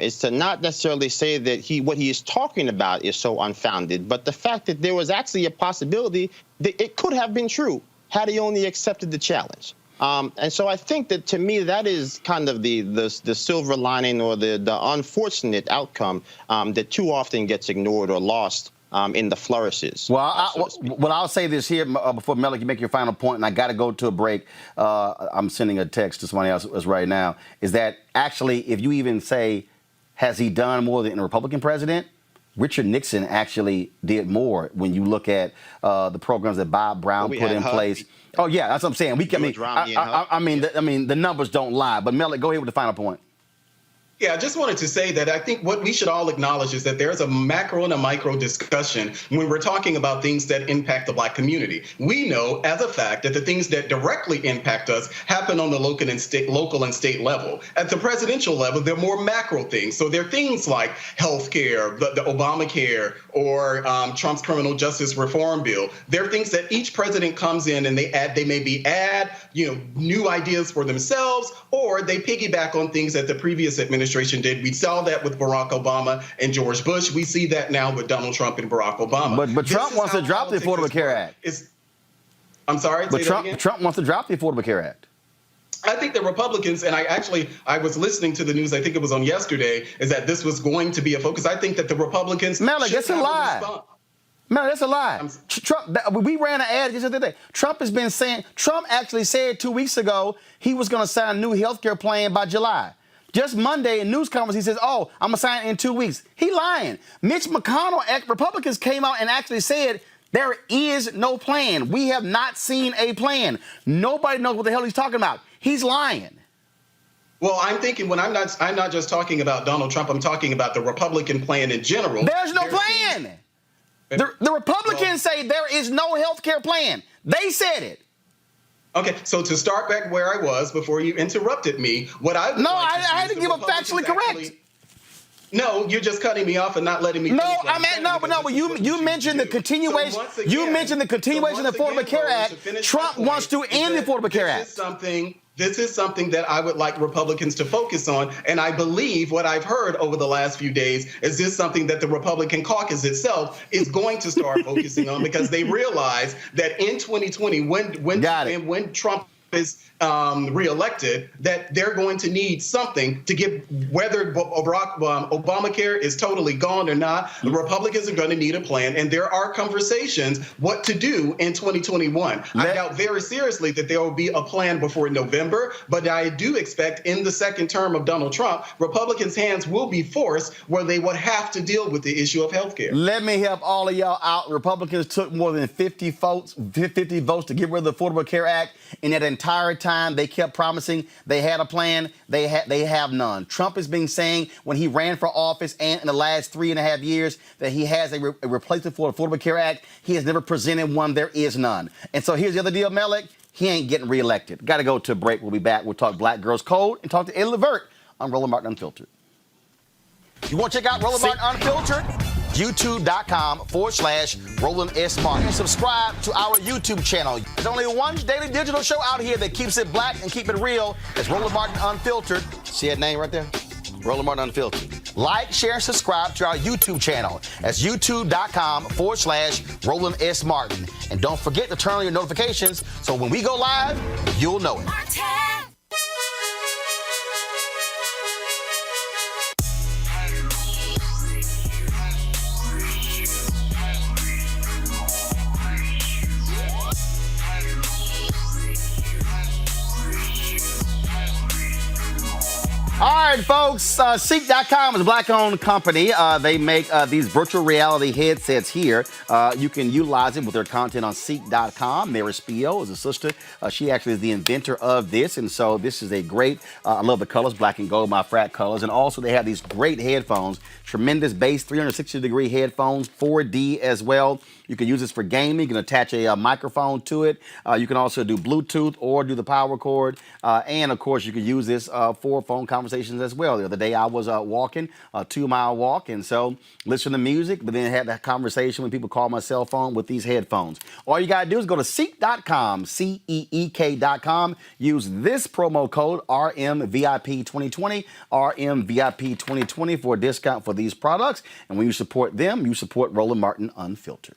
is to not necessarily say that what he is talking about is so unfounded, but the fact that there was actually a possibility that it could have been true had he only accepted the challenge. And so I think that, to me, that is kind of the silver lining, or the unfortunate outcome that too often gets ignored or lost in the flourishes. Well, I'll say this here before, Malik, you make your final point, and I got to go to a break. I'm sending a text to somebody else right now, is that actually, if you even say, has he done more than a Republican president? Richard Nixon actually did more when you look at the programs that Bob Brown put in place. Oh, yeah, that's what I'm saying. I mean, the numbers don't lie. But, Malik, go ahead with the final point. Yeah, I just wanted to say that I think what we should all acknowledge is that there's a macro and a micro discussion when we're talking about things that impact the Black community. We know as a fact that the things that directly impact us happen on the local and state level. At the presidential level, they're more macro things. So they're things like health care, the Obamacare, or Trump's criminal justice reform bill. They're things that each president comes in and they maybe add new ideas for themselves, or they piggyback on things that the previous administration did. We saw that with Barack Obama and George Bush. We see that now with Donald Trump and Barack Obama. But Trump wants to drop the Affordable Care Act. I'm sorry? But Trump wants to drop the Affordable Care Act. I think the Republicans, and I was listening to the news, I think it was on yesterday, is that this was going to be a focus. I think that the Republicans... Malik, that's a lie. No, that's a lie. Trump, we ran an ad just the other day. Trump has been saying, Trump actually said 2 weeks ago he was going to sign a new health care plan by July. Just Monday in news conference, he says, oh, I'm going to sign it in 2 weeks. He lying. Mitch McConnell, Republicans came out and actually said there is no plan. We have not seen a plan. Nobody knows what the hell he's talking about. He's lying. Well, I'm thinking when I'm not just talking about Donald Trump, I'm talking about the Republican plan in general. There's no plan. The Republicans say there is no health care plan. They said it. Okay, so to start back where I was before you interrupted me, what I would like to see I had to give a factually correct. No, you're just cutting me off and not letting me. You mentioned the continuation. You mentioned the continuation of the Affordable Care Act. Trump wants to end the Affordable Care Act. This is something that I would like Republicans to focus on. And I believe what I've heard over the last few days is this something that the Republican caucus itself is going to start focusing on, because they realize that in 2020, when Trump is reelected, that they're going to need something to give, whether Obamacare is totally gone or not, the Republicans are going to need a plan. And there are conversations what to do in 2021. I doubt very seriously that there will be a plan before November, but I do expect in the second term of Donald Trump, Republicans' hands will be forced where they would have to deal with the issue of health care. Let me help all of y'all out. Republicans took more than 50 votes to get rid of the Affordable Care Act. In that entire time, they kept promising they had a plan. They have none. Trump has been saying when he ran for office and in the last 3.5 years that he has a replacement for the Affordable Care Act. He has never presented one. There is none. And so here's the other deal, Malik. He ain't getting reelected. Got to go to a break. We'll be back. We'll talk Black Girls Code and talk to Eddie Levert on Roland Martin Unfiltered. You want to check out Roland Martin Unfiltered? YouTube.com/Roland S. Martin. And subscribe to our YouTube channel. There's only one daily digital show out here that keeps it black and keep it real. It's Roland Martin Unfiltered. See that name right there? Roland Martin Unfiltered. Like, share, and subscribe to our YouTube channel. That's YouTube.com/Roland S. Martin. And don't forget to turn on your notifications so when we go live, you'll know it. All right, folks, Ceek.com is a black-owned company. They make these virtual reality headsets here. You can utilize it with their content on Ceek.com. Mary Spio is a sister. She actually is the inventor of this, and so this is a great, I love the colors, black and gold, my frat colors, and also they have these great headphones, tremendous bass, 360-degree headphones, 4D as well. You can use this for gaming. You can attach a microphone to it. You can also do Bluetooth or do the power cord. And, of course, you can use this for phone conversations as well. The other day I was walking, a 2-mile walk, and so listen to music, but then had that conversation when people call my cell phone with these headphones. All you got to do is go to Ceek.com, CEEK.com. Use this promo code RMVIP2020, RMVIP2020 for a discount for these products. And when you support them, you support Roland Martin Unfiltered.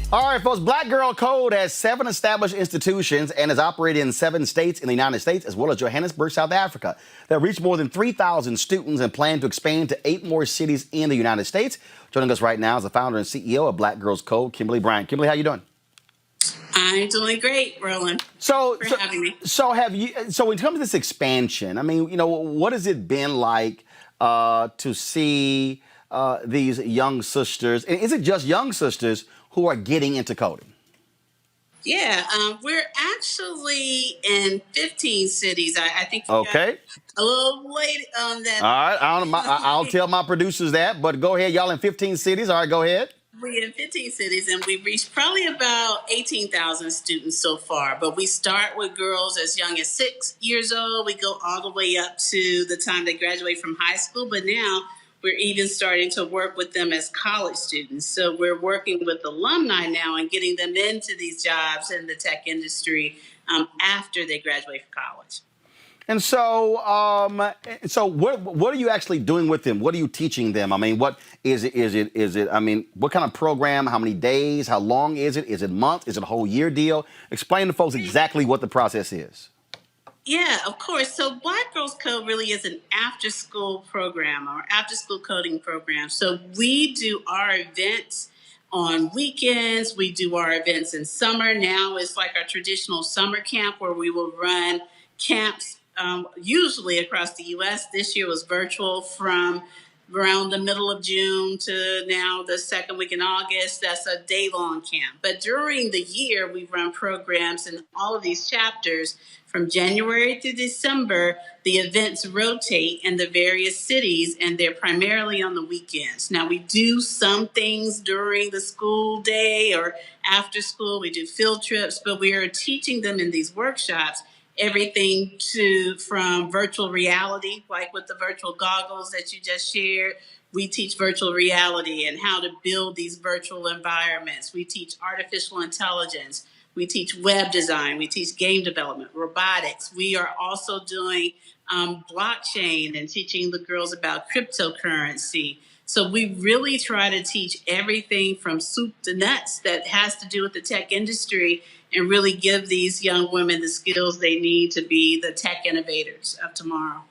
All right, folks, Black Girl Code has 7 established institutions and is operated in 7 states in the United States, as well as Johannesburg, South Africa. They've reached more than 3,000 students and plan to expand to 8 more cities in the United States. Joining us right now is the founder and CEO of Black Girls Code, Kimberly Bryant. Kimberly, how you doing? I'm doing great, Roland. For having me. So in terms of this expansion, I mean, what has it been like to see these young sisters? And is it just young sisters who are getting into coding? Yeah, we're actually in 15 cities. I think you got a little late on that. All right, I'll tell my producers that, but go ahead. Y'all in 15 cities. All right, go ahead. We're in 15 cities, and we've reached probably about 18,000 students so far. But we start with girls as young as 6 years old. We go all the way up to the time they graduate from high school. But now we're even starting to work with them as college students. So we're working with alumni now and getting them into these jobs in the tech industry after they graduate from college. And so, what are you actually doing with them? What are you teaching them? I mean, what is it? I mean, what kind of program? How many days? How long is it? Is it months? Is it a whole year deal? Explain to folks exactly what the process is. Yeah, of course. So Black Girls Code really is an after-school program or after-school coding program. So we do our events on weekends. We do our events in summer. Now it's like our traditional summer camp where we will run camps usually across the U.S. This year was virtual from around the middle of June to now the second week in August. That's a day-long camp. But during the year, we run programs in all of these chapters. From January to December, the events rotate in the various cities, and they're primarily on the weekends. Now, we do some things during the school day or after school. We do field trips, but we are teaching them in these workshops everything from virtual reality, like with the virtual goggles that you just shared. We teach virtual reality and how to build these virtual environments. We teach artificial intelligence. We teach web design. We teach game development, robotics. We are also doing blockchain and teaching the girls about cryptocurrency. So we really try to teach everything from soup to nuts that has to do with the tech industry and really give these young women the skills they need to be the tech innovators of tomorrow.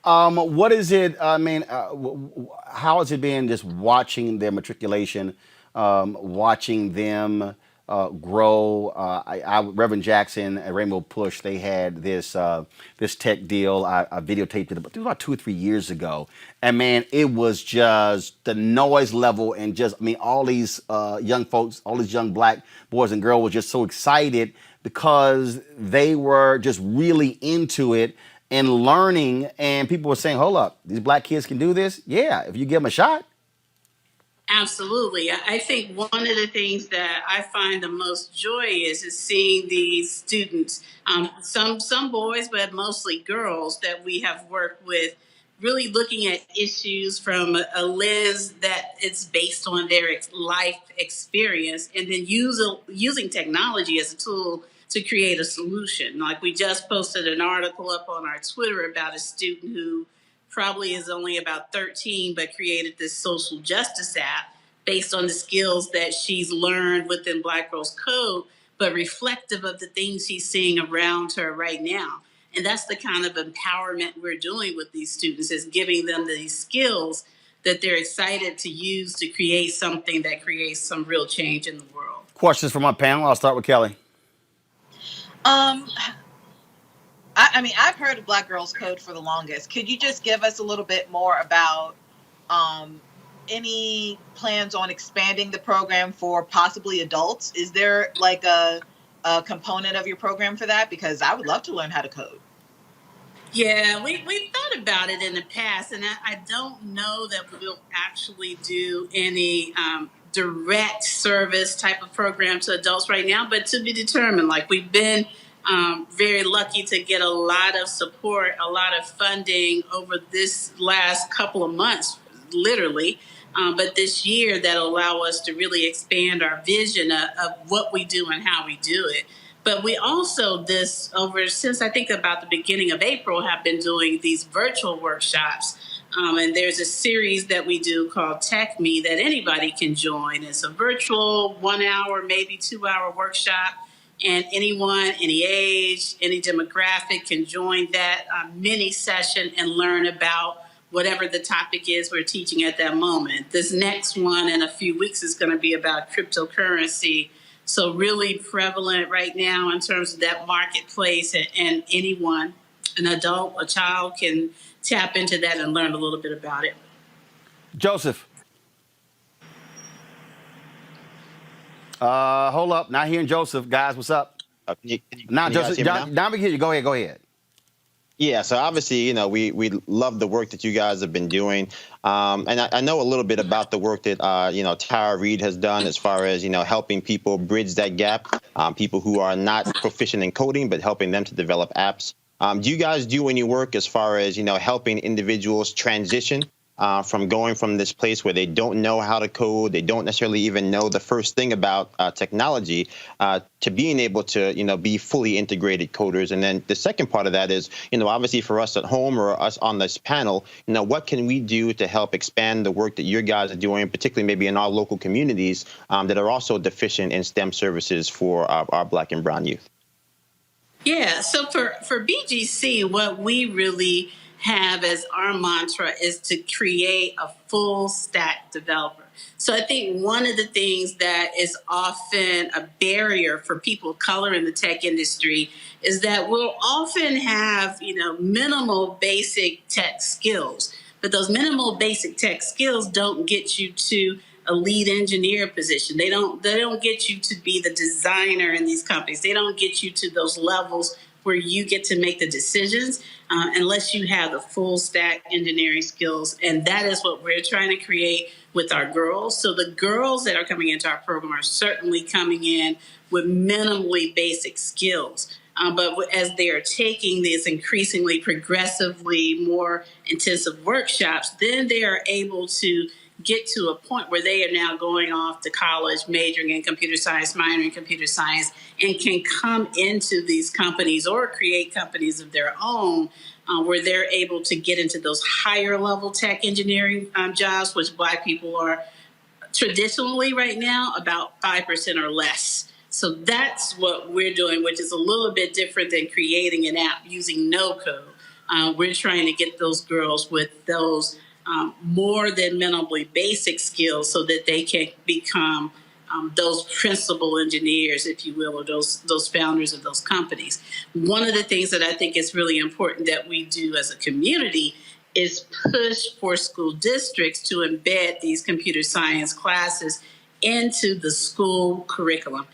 What is it? I mean, how has it been just watching their matriculation, watching them grow? Reverend Jackson and Rainbow Push, they had this tech deal. I videotaped it about 2 or 3 years ago, and man, it was just the noise level and just, I mean, all these young folks, all these young Black boys and girls were just so excited because they were just really into it and learning, and people were saying, hold up, these Black kids can do this? Yeah, if you give them a shot. Absolutely. I think one of the things that I find the most joy is seeing these students, some boys, but mostly girls that we have worked with, really looking at issues from a lens that it's based on their life experience, and then using technology as a tool to create a solution. Like we just posted an article up on our Twitter about a student who probably is only about 13, but created this social justice app based on the skills that she's learned within Black Girls Code, but reflective of the things she's seeing around her right now. And that's the kind of empowerment we're doing with these students, is giving them these skills that they're excited to use to create something that creates some real change in the world. Questions from my panel. I'll start with Kelly. I mean, I've heard of Black Girls Code for the longest. Could you just give us a little bit more about any plans on expanding the program for possibly adults? Is there like a component of your program for that? Because I would love to learn how to code. Yeah, we thought about it in the past, and I don't know that we'll actually do any direct service type of program to adults right now, but to be determined. Like we've been very lucky to get a lot of support, a lot of funding over this last couple of months, literally. But this year that'll allow us to really expand our vision of what we do and how we do it. But we also since I think about the beginning of April, have been doing these virtual workshops. And there's a series that we do called Tech Me that anybody can join. It's a virtual 1 hour, maybe 2 hour workshop. And anyone, any age, any demographic can join that mini session and learn about whatever the topic is we're teaching at that moment. This next one in a few weeks is going to be about cryptocurrency. So really prevalent right now in terms of that marketplace, and anyone, an adult, a child, can tap into that and learn a little bit about it. Joseph. Hold up. Not hearing Joseph. Guys, what's up? Now, Joseph, now we hear you. Go ahead. Yeah, so obviously, we love the work that you guys have been doing. And I know a little bit about the work that, Tara Reid has done as far as, helping people bridge that gap, people who are not proficient in coding, but helping them to develop apps. Do you guys do any work as far as, helping individuals transition from going from this place where they don't know how to code, they don't necessarily even know the first thing about technology, to being able to, be fully integrated coders. And then the second part of that is, obviously for us at home or us on this panel, what can we do to help expand the work that your guys are doing, particularly maybe in our local communities that are also deficient in STEM services for our Black and brown youth? Yeah, so for BGC, what we really have as our mantra is to create a full stack developer. So I think one of the things that is often a barrier for people of color in the tech industry is that we'll often have, minimal basic tech skills, but those minimal basic tech skills don't get you to a lead engineer position. They don't get you to be the designer in these companies. They don't get you to those levels where you get to make the decisions unless you have the full stack engineering skills. And that is what we're trying to create with our girls. So the girls that are coming into our program are certainly coming in with minimally basic skills. But as they are taking these increasingly progressively more intensive workshops, then they are able to get to a point where they are now going off to college, majoring in computer science, minoring in computer science, and can come into these companies or create companies of their own where they're able to get into those higher level tech engineering jobs, which Black people are traditionally right now about 5% or less. So that's what we're doing, which is a little bit different than creating an app using no code. We're trying to get those girls with those more than minimally basic skills so that they can become those principal engineers, if you will, or those founders of those companies. One of the things that I think is really important that we do as a community is push for school districts to embed these computer science classes into the school curriculum.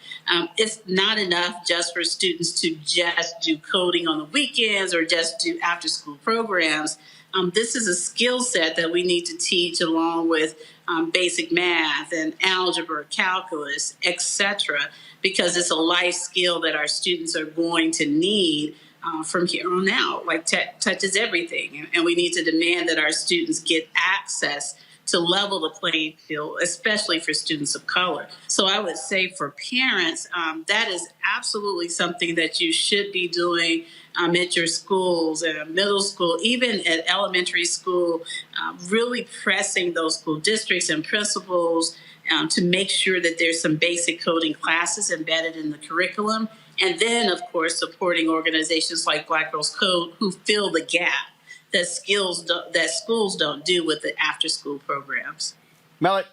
It's not enough just for students to just do coding on the weekends or just do after-school programs. This is a skill set that we need to teach along with basic math and algebra, calculus, etc., because it's a life skill that our students are going to need from here on out. Like tech touches everything, and we need to demand that our students get access to level the playing field, especially for students of color. So I would say for parents, that is absolutely something that you should be doing at your schools, at middle school, even at elementary school, really pressing those school districts and principals to make sure that there's some basic coding classes embedded in the curriculum. And then, of course, supporting organizations like Black Girls Code who fill the gap that schools don't do with the after-school programs. Malik.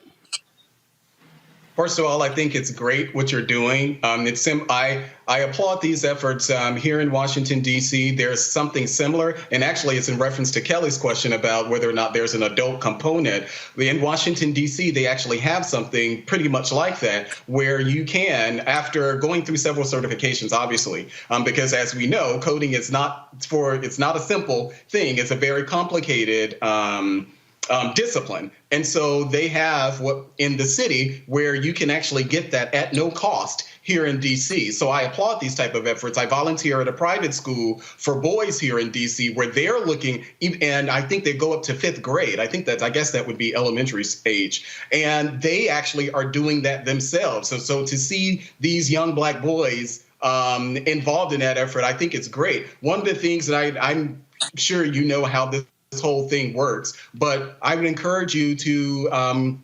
First of all, I think it's great what you're doing. I applaud these efforts here in Washington, D.C. There's something similar, and actually it's in reference to Kelly's question about whether or not there's an adult component. In Washington, D.C., they actually have something pretty much like that, where you can, after going through several certifications, obviously, because as we know, coding is it's not a simple thing. It's a very complicated discipline. And so they have what in the city where you can actually get that at no cost here in DC. So I applaud these type of efforts. I volunteer at a private school for boys here in DC where they're looking, and I think they go up to 5th grade. I guess that would be elementary age. And they actually are doing that themselves. So to see these young Black boys involved in that effort, I think it's great. One of the things that I'm sure you know how this whole thing works, but I would encourage you to,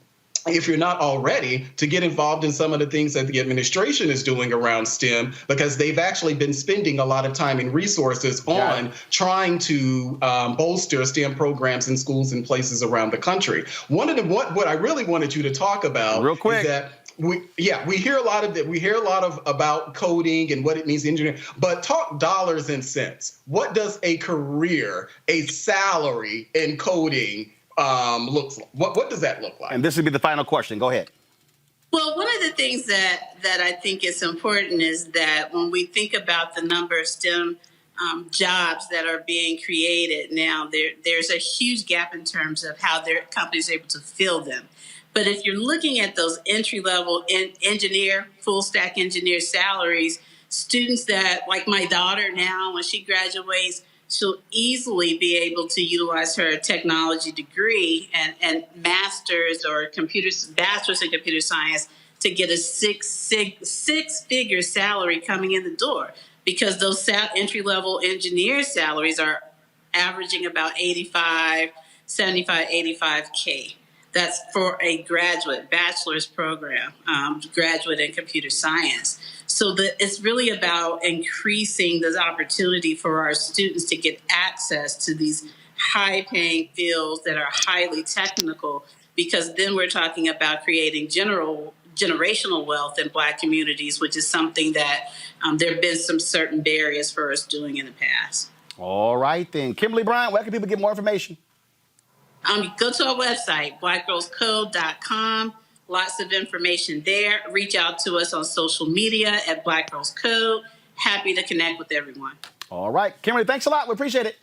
if you're not already, to get involved in some of the things that the administration is doing around STEM, because they've actually been spending a lot of time and resources on trying to bolster STEM programs in schools and places around the country. What I really wanted you to talk about real quick is that we hear a lot of that. We hear a lot about coding and what it means to engineering, but talk dollars and cents. What does a career, a salary in coding looks like? What does that look like? And this would be the final question. Go ahead. Well, one of the things that I think is important is that when we think about the number of STEM jobs that are being created now, there's a huge gap in terms of how their companies are able to fill them. But if you're looking at those entry-level engineer, full-stack engineer salaries, students that, like my daughter now, when she graduates, she'll easily be able to utilize her technology degree and bachelor's in computer science to get a six-figure salary coming in the door, because those entry-level engineer salaries are averaging about 85K. That's for a graduate bachelor's program, graduate in computer science. So it's really about increasing the opportunity for our students to get access to these high-paying fields that are highly technical, because then we're talking about creating generational wealth in Black communities, which is something that there have been some certain barriers for us doing in the past. All right, then. Kimberly Bryant, where can people get more information? Go to our website, blackgirlscode.com. Lots of information there. Reach out to us on social media at Black Girls Code. Happy to connect with everyone. All right. Kimberly, thanks a lot. We appreciate it.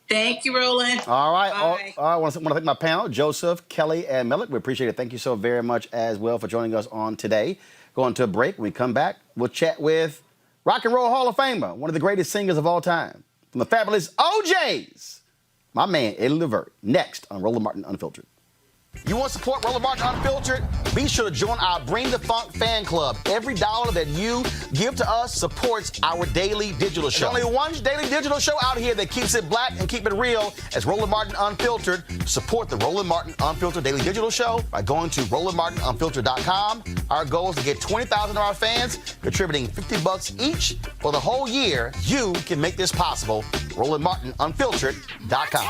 Thank you, Roland. All right. Bye. I want to thank my panel, Joseph, Kelly, and Millet. We appreciate it. Thank you so very much as well for joining us on today. Going to a break. When we come back, we'll chat with Rock and Roll Hall of Famer, one of the greatest singers of all time, from the fabulous OJs, my man, Eddie Levert, next on Roland Martin Unfiltered. You want to support Roland Martin Unfiltered? Be sure to join our Bring the Funk fan club. Every dollar that you give to us supports our daily digital show. There's only one daily digital show out here that keeps it black and keep it real as Roland Martin Unfiltered. Support the Roland Martin Unfiltered daily digital show by going to RolandMartinUnfiltered.com. Our goal is to get 20,000 of our fans contributing $50 each for the whole year. You can make this possible. RolandMartinUnfiltered.com.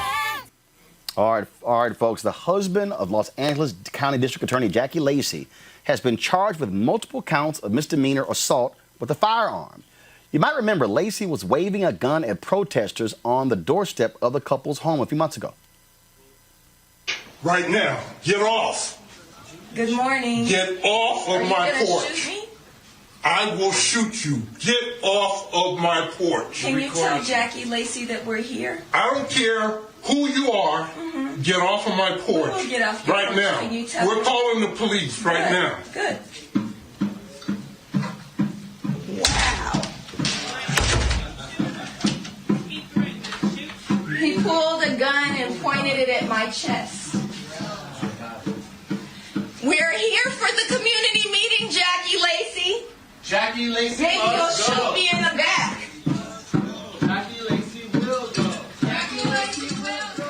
All right, folks. The husband of Los Angeles County District Attorney Jackie Lacey has been charged with multiple counts of misdemeanor assault with a firearm. You might remember Lacey was waving a gun at protesters on the doorstep of the couple's home a few months ago. Right now, get off. Good morning. Get off of my porch. I will shoot you. Get off of my porch. Can you tell Jackie Lacey that we're here? I don't care who you are. Mm-hmm. Get off of my porch. We'll get off your right porch. now. Can you tell We're calling the police right now. Good. Wow. He pulled a gun and pointed it at my chest. We're here for the community meeting, Jackie Lacey. Jackie Lacey, maybe you'll shoot me in the back. Jackie Lacey will go. Jackie Lacey will go.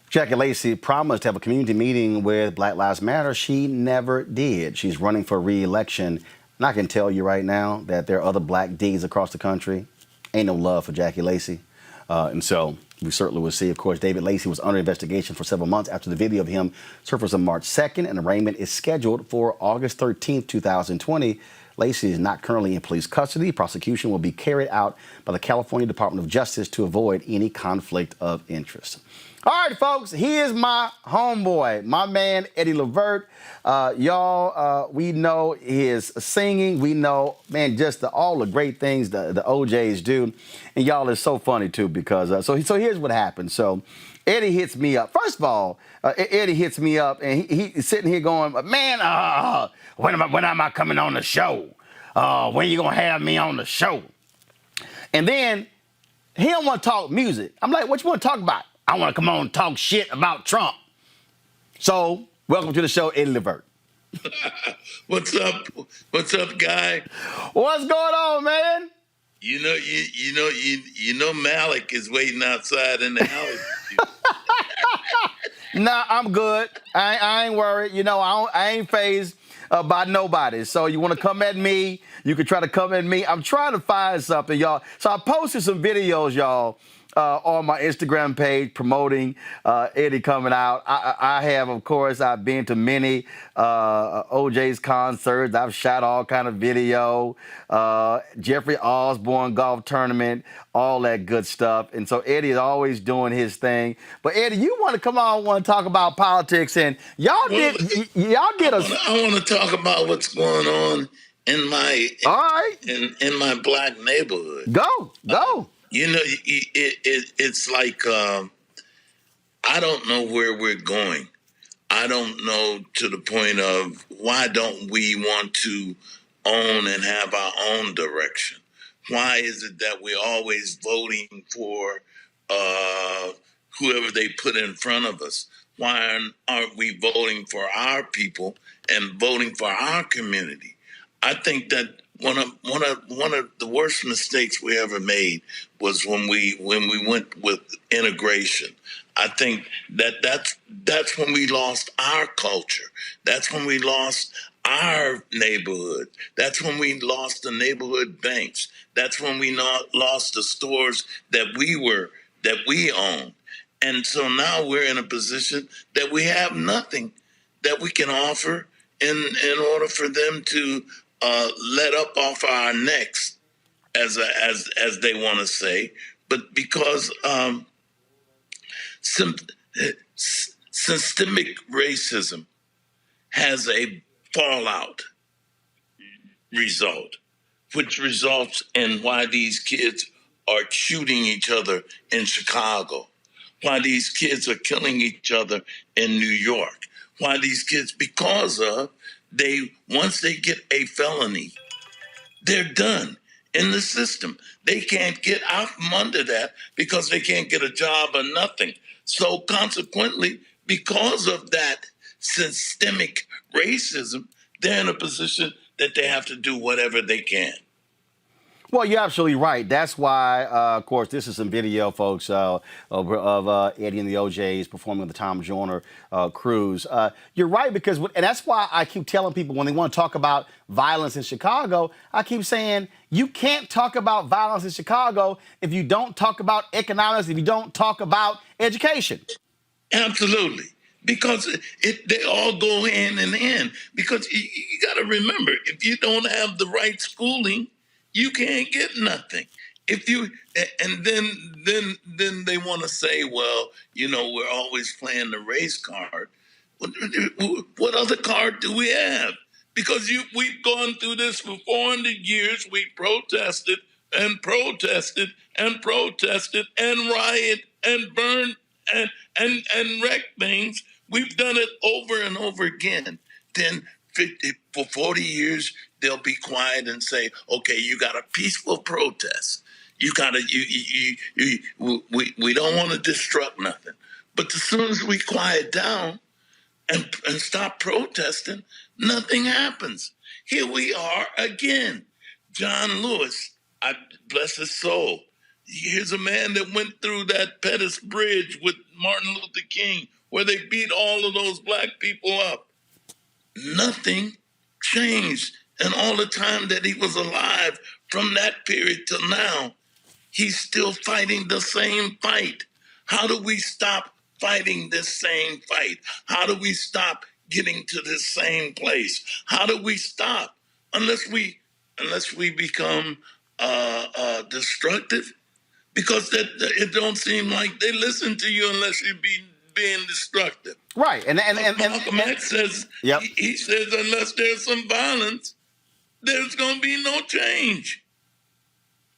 Jackie Lacey promised to have a community meeting with Black Lives Matter. She never did. She's running for re-election. And I can tell you right now that there are other black Ds across the country. Ain't no love for Jackie Lacey. And so we certainly will see. Of course, David Lacey was under investigation for several months after the video of him surfaced on March 2nd. An arraignment is scheduled for August 13th, 2020. Lacey is not currently in police custody. Prosecution will be carried out by the California Department of Justice to avoid any conflict of interest. All right, folks, he is my homeboy, my man, Eddie Levert. We know his singing. We know, man, just all the great things the OJs do. And y'all, it's so funny, too, because so here's what happened. So Eddie hits me up. First of all, Eddie hits me up, and he's sitting here going, man, when am I coming on the show? When you going to have me on the show? And then he don't want to talk music. I'm like, what you want to talk about? I want to come on and talk shit about Trump. So, welcome to the show, Eddie Levert. What's up? What's up, guy? What's going on, man? You know, Malik is waiting outside in the alley. Nah, I'm good. I ain't worried. You know, I ain't fazed by nobody. So you want to come at me, you can try to come at me. I'm trying to find something, y'all. So I posted some videos, y'all, on my Instagram page promoting Eddie coming out. I have, of course, I've been to many OJ's concerts. I've shot all kind of video, Jeffrey Osborne golf tournament, all that good stuff. And so Eddie is always doing his thing. But Eddie, you want to come on, want to talk about politics, and y'all get us. I want to talk about what's going on in my in my black neighborhood. Go. You know, it's like I don't know where we're going. I don't know to the point of why don't we want to own and have our own direction? Why is it that we're always voting for whoever they put in front of us? Why aren't we voting for our people and voting for our community? I think that one of the worst mistakes we ever made was when we went with integration. I think that's when we lost our culture. That's when we lost our neighborhood. That's when we lost the neighborhood banks. That's when we lost the stores that we owned. And so now we're in a position that we have nothing that we can offer in order for them to let up off our necks, as they want to say, but because systemic racism has a fallout result, which results in why these kids are shooting each other in Chicago, why these kids are killing each other in New York, why these kids, because of once they get a felony, they're done in the system. They can't get out from under that because they can't get a job or nothing. So consequently, because of that systemic racism, they're in a position that they have to do whatever they can. Well, you're absolutely right. That's why, of course, this is some video, folks, of Eddie and the OJs performing on the Tom Joyner cruise. You're right, because, and that's why I keep telling people when they want to talk about violence in Chicago, I keep saying you can't talk about violence in Chicago if you don't talk about economics, if you don't talk about education. Absolutely. Because they all go hand in hand. Because you got to remember, if you don't have the right schooling, you can't get nothing. And then they want to say, well, we're always playing the race card. What other card do we have? Because we've gone through this for 400 years. We protested and protested and protested and riot and burn and wreck things. We've done it over and over again. Then for 40 years, they'll be quiet and say, okay, you got a peaceful protest. We don't want to disrupt nothing. But as soon as we quiet down and stop protesting, nothing happens. Here we are again. John Lewis, I bless his soul. Here's a man that went through that Pettus Bridge with Martin Luther King, where they beat all of those black people up. Nothing changed. And all the time that he was alive, from that period till now, he's still fighting the same fight. How do we stop fighting this same fight? How do we stop getting to this same place? How do we stop? Unless we become destructive, because it don't seem like they listen to you unless you're being destructive. Right, and Malcolm X says, yep. He says, unless there's some violence, there's going to be no change.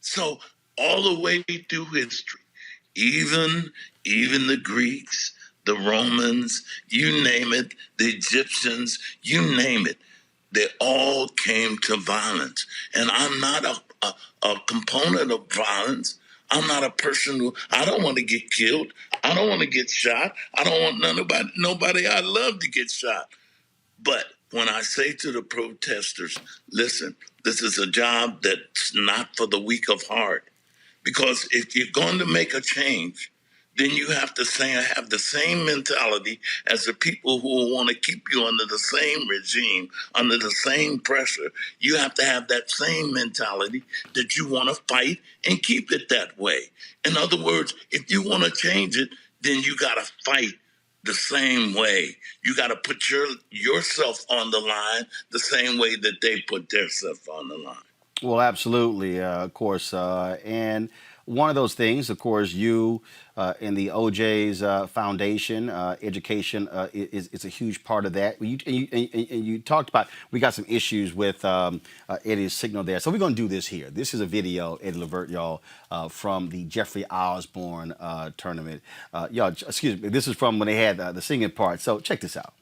So all the way through history, even the Greeks, the Romans, you name it, the Egyptians, you name it, they all came to violence. And I'm not a component of violence. I'm not a person I don't want to get killed. I don't want to get shot. I don't want nobody I love to get shot. But when I say to the protesters, listen, this is a job that's not for the weak of heart. Because if you're going to make a change, then you have to have the same mentality as the people who want to keep you under the same regime, under the same pressure. You have to have that same mentality that you want to fight and keep it that way. In other words, if you want to change it, then you got to fight the same way. You got to put yourself on the line the same way that they put themselves on the line. Well, absolutely, of course. And one of those things, of course, you in the OJ's Foundation, education is a huge part of that. And you talked about, we got some issues with Eddie's signal there. So we're going to do this here. This is a video, Eddie Levert, y'all, from the Jeffrey Osborne tournament. Y'all, excuse me, this is from when they had the singing part. So check this out.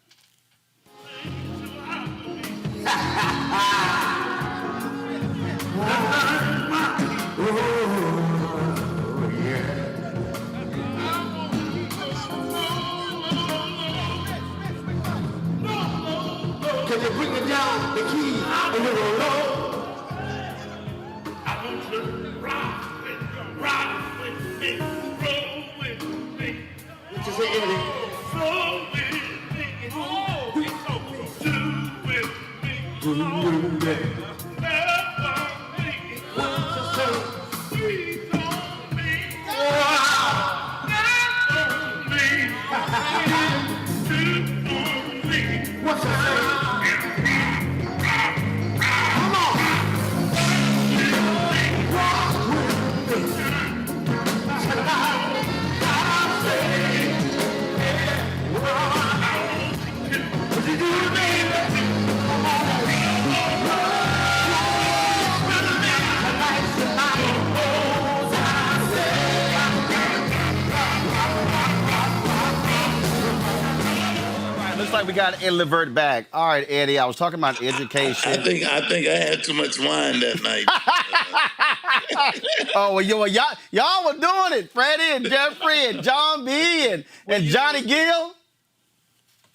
we got Eddie Levert back. All right, Eddie, I was talking about education. I think I had too much wine that night. Oh, well, y'all were doing it. Freddie and Jeffrey and John B. and Johnny Gill.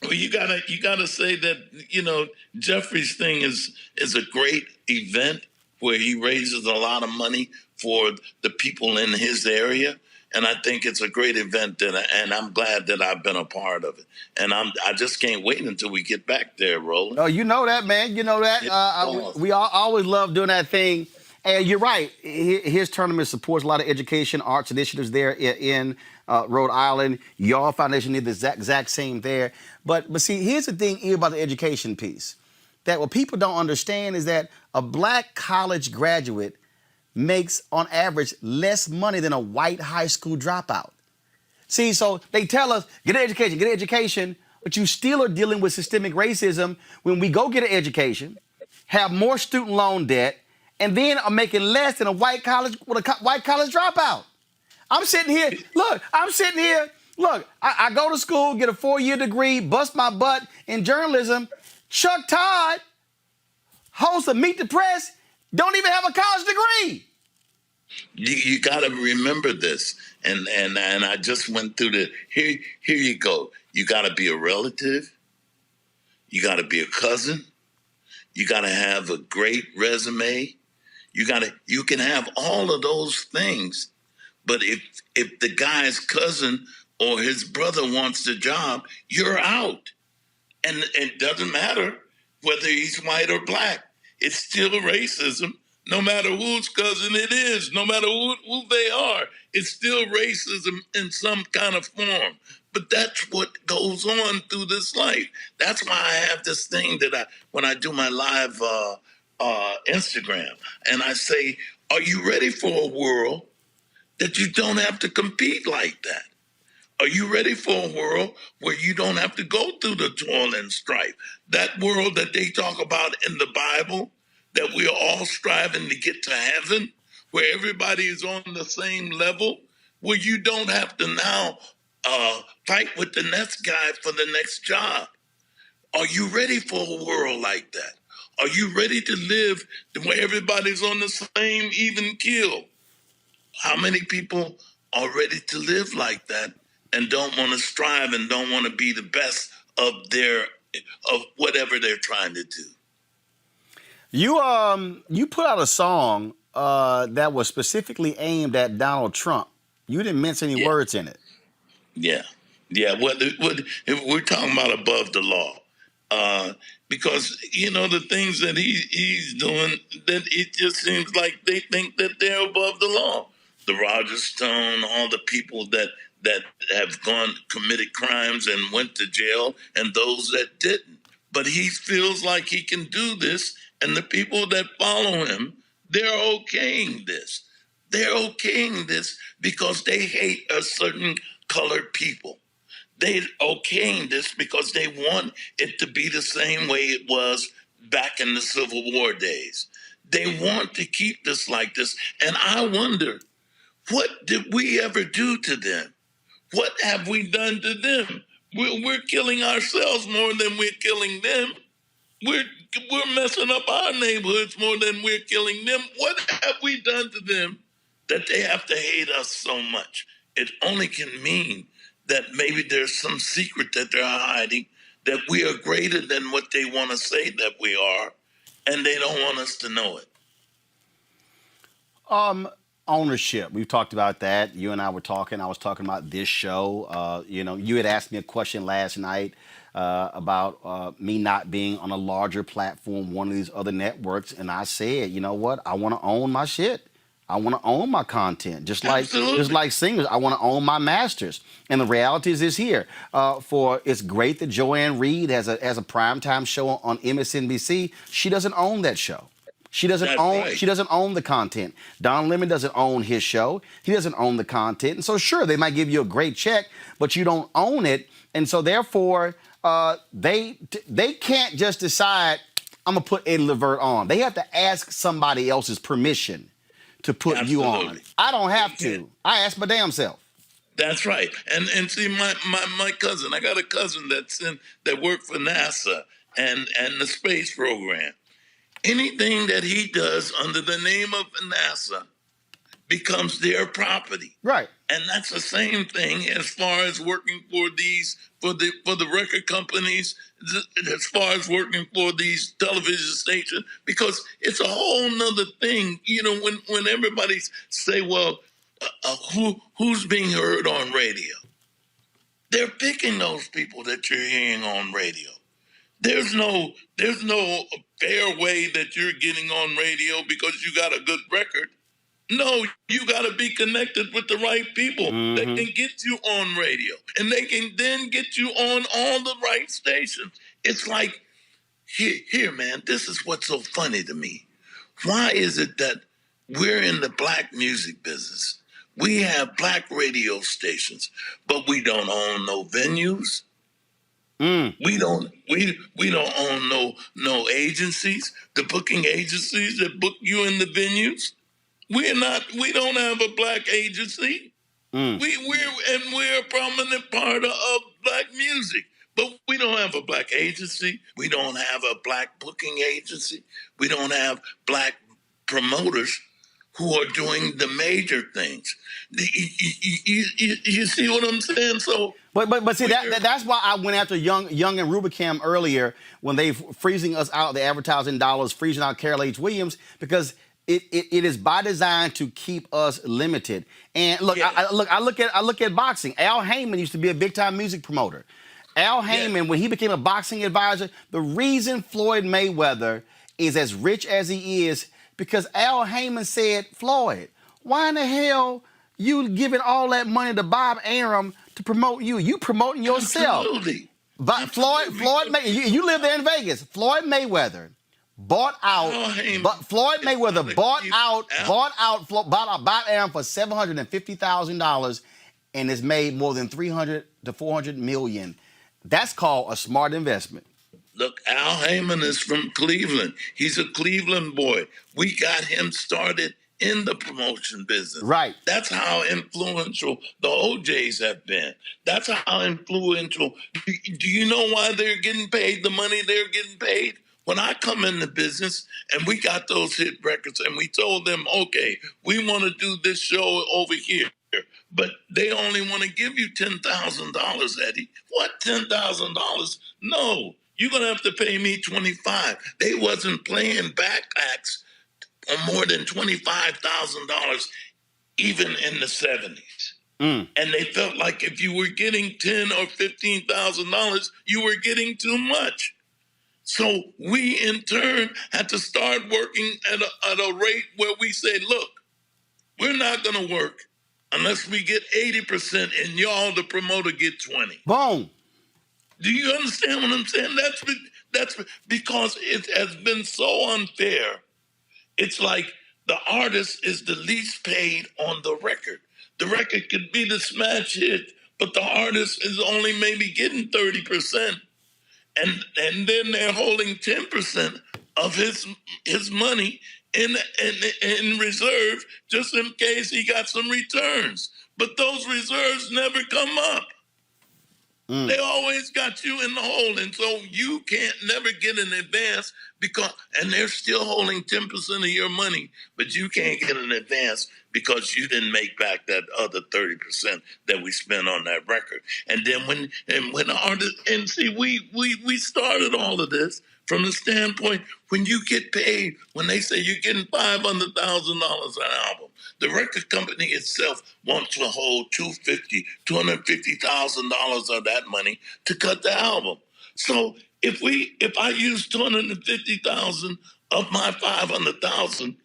Well, you gotta say that, Jeffrey's thing is a great event where he raises a lot of money for the people in his area. And I think it's a great event, and I'm glad that I've been a part of it. And I just can't wait until we get back there, Roland. Oh, you know that, man. You know that. We always love doing that thing. And you're right. His tournament supports a lot of education, arts initiatives there in Rhode Island. Y'all Foundation did the exact same there. But see, here's the thing about the education piece. That what people don't understand is that a black college graduate makes, on average, less money than a white high school dropout. See, so they tell us, get an education, but you still are dealing with systemic racism when we go get an education, have more student loan debt, and then are making less than a white college dropout. I'm sitting here, I go to school, get a 4-year degree, bust my butt in journalism. Chuck Todd, host of Meet the Press, don't even have a college degree. You got to remember this, and I just went through here you go. You got to be a relative. You got to be a cousin. You got to have a great resume. You can have all of those things, but if the guy's cousin or his brother wants the job, you're out, and it doesn't matter whether he's white or black. It's still racism. No matter whose cousin it is, no matter who they are, it's still racism in some kind of form. But that's what goes on through this life. That's why I have this thing that when I do my live Instagram, and I say, are you ready for a world that you don't have to compete like that? Are you ready for a world where you don't have to go through the toil and strife? That world that they talk about in the Bible, that we are all striving to get to heaven, where everybody is on the same level, where you don't have to now fight with the next guy for the next job. Are you ready for a world like that? Are you ready to live where everybody's on the same even keel? How many people are ready to live like that and don't want to strive and don't want to be the best of whatever they're trying to do? You put out a song that was specifically aimed at Donald Trump. You didn't mince any words in it. Yeah. If we're talking about above the law, because the things that he's doing, that it just seems like they think that they're above the law. The Roger Stone, all the people that have committed crimes and went to jail, and those that didn't. But he feels like he can do this. And the people that follow him, they're okaying this. They're okaying this because they hate a certain colored people. They're okaying this because they want it to be the same way it was back in the Civil War days. They want to keep this like this. And I wonder, what did we ever do to them? What have we done to them? We're killing ourselves more than we're killing them. We're messing up our neighborhoods more than we're killing them. What have we done to them that they have to hate us so much? It only can mean that maybe there's some secret that they're hiding, that we are greater than what they want to say that we are, and they don't want us to know it. Ownership. We've talked about that. You and I were talking. I was talking about this show. You had asked me a question last night about me not being on a larger platform, one of these other networks, and I said, you know what? I want to own my shit. I want to own my content, just like singers. I want to own my masters. And the reality is this here. It's great that Joanne Reed has a primetime show on MSNBC. She doesn't own that show. She doesn't own the content. Don Lemon doesn't own his show. He doesn't own the content. And so sure, they might give you a great check, but you don't own it. And so therefore, they can't just decide, I'm going to put Eddie Levert on. They have to ask somebody else's permission to put you on. I don't have to. I ask my damn self. That's right. And see, my cousin, I got a cousin that worked for NASA and the space program. Anything that he does under the name of NASA becomes their property. Right. And that's the same thing as far as working for the record companies, as far as working for these television stations, because it's a whole nother thing. You know, when everybody say, well, who's being heard on radio? They're picking those people that you're hearing on radio. There's no fair way that you're getting on radio because you got a good record. No, you got to be connected with the right people that can get you on radio, and they can then get you on all the right stations. It's like, here, man, this is what's so funny to me. Why is it that we're in the black music business? We have black radio stations, but we don't own no venues. We don't own no agencies, the booking agencies that book you in the venues. We don't have a black agency. We're a prominent part of black music, but we don't have a black agency. We don't have a black booking agency. We don't have black promoters who are doing the major things. You see what I'm saying? So, but see that's why I went after Young and Rubicam earlier when they freezing us out the advertising dollars, freezing out Carol H. Williams, because it is by design to keep us limited. And look, yeah. I look at boxing. Al Heyman used to be a big time music promoter. Al Heyman, when he became a boxing advisor, the reason Floyd Mayweather is as rich as he is because Al Heyman said, Floyd, why in the hell you giving all that money to Bob Arum to promote you? You promoting yourself. Absolutely. But Floyd you live there in Vegas. Floyd Mayweather bought out Bob Arum for $750,000 and has made more than $300 to $400 million. That's called a smart investment. Look, Al Heyman is from Cleveland. He's a Cleveland boy. We got him started in the promotion business. Right. That's how influential the OJs have been. That's how influential. Do you know why they're getting paid the money they're getting paid? When I come in the business and we got those hit records and we told them, okay, we want to do this show over here, but they only want to give you $10,000, Eddie. What, $10,000? No, you're going to have to pay me $25,000. They wasn't playing back acts on more than $25,000 even in the 70s. And they felt like if you were getting $10,000 or $15,000, you were getting too much. So we, in turn, had to start working at a rate where we say, look, we're not going to work unless we get 80% and y'all, the promoter, get 20. Boom. Do you understand what I'm saying? That's because it has been so unfair. It's like the artist is the least paid on the record. The record could be the smash hit, but the artist is only maybe getting 30%. And then they're holding 10% of his money in reserve just in case he got some returns. But those reserves never come up. They always got you in the hole, and so you can't never get an advance and they're still holding 10% of your money, but you can't get an advance because you didn't make back that other 30% that we spent on that record. And then when the artist, and see, we started all of this from the standpoint when you get paid, when they say you're getting $500,000 an album, the record company itself wants to hold $250,000 of that money to cut the album. So if I use $250,000 of my $500,000,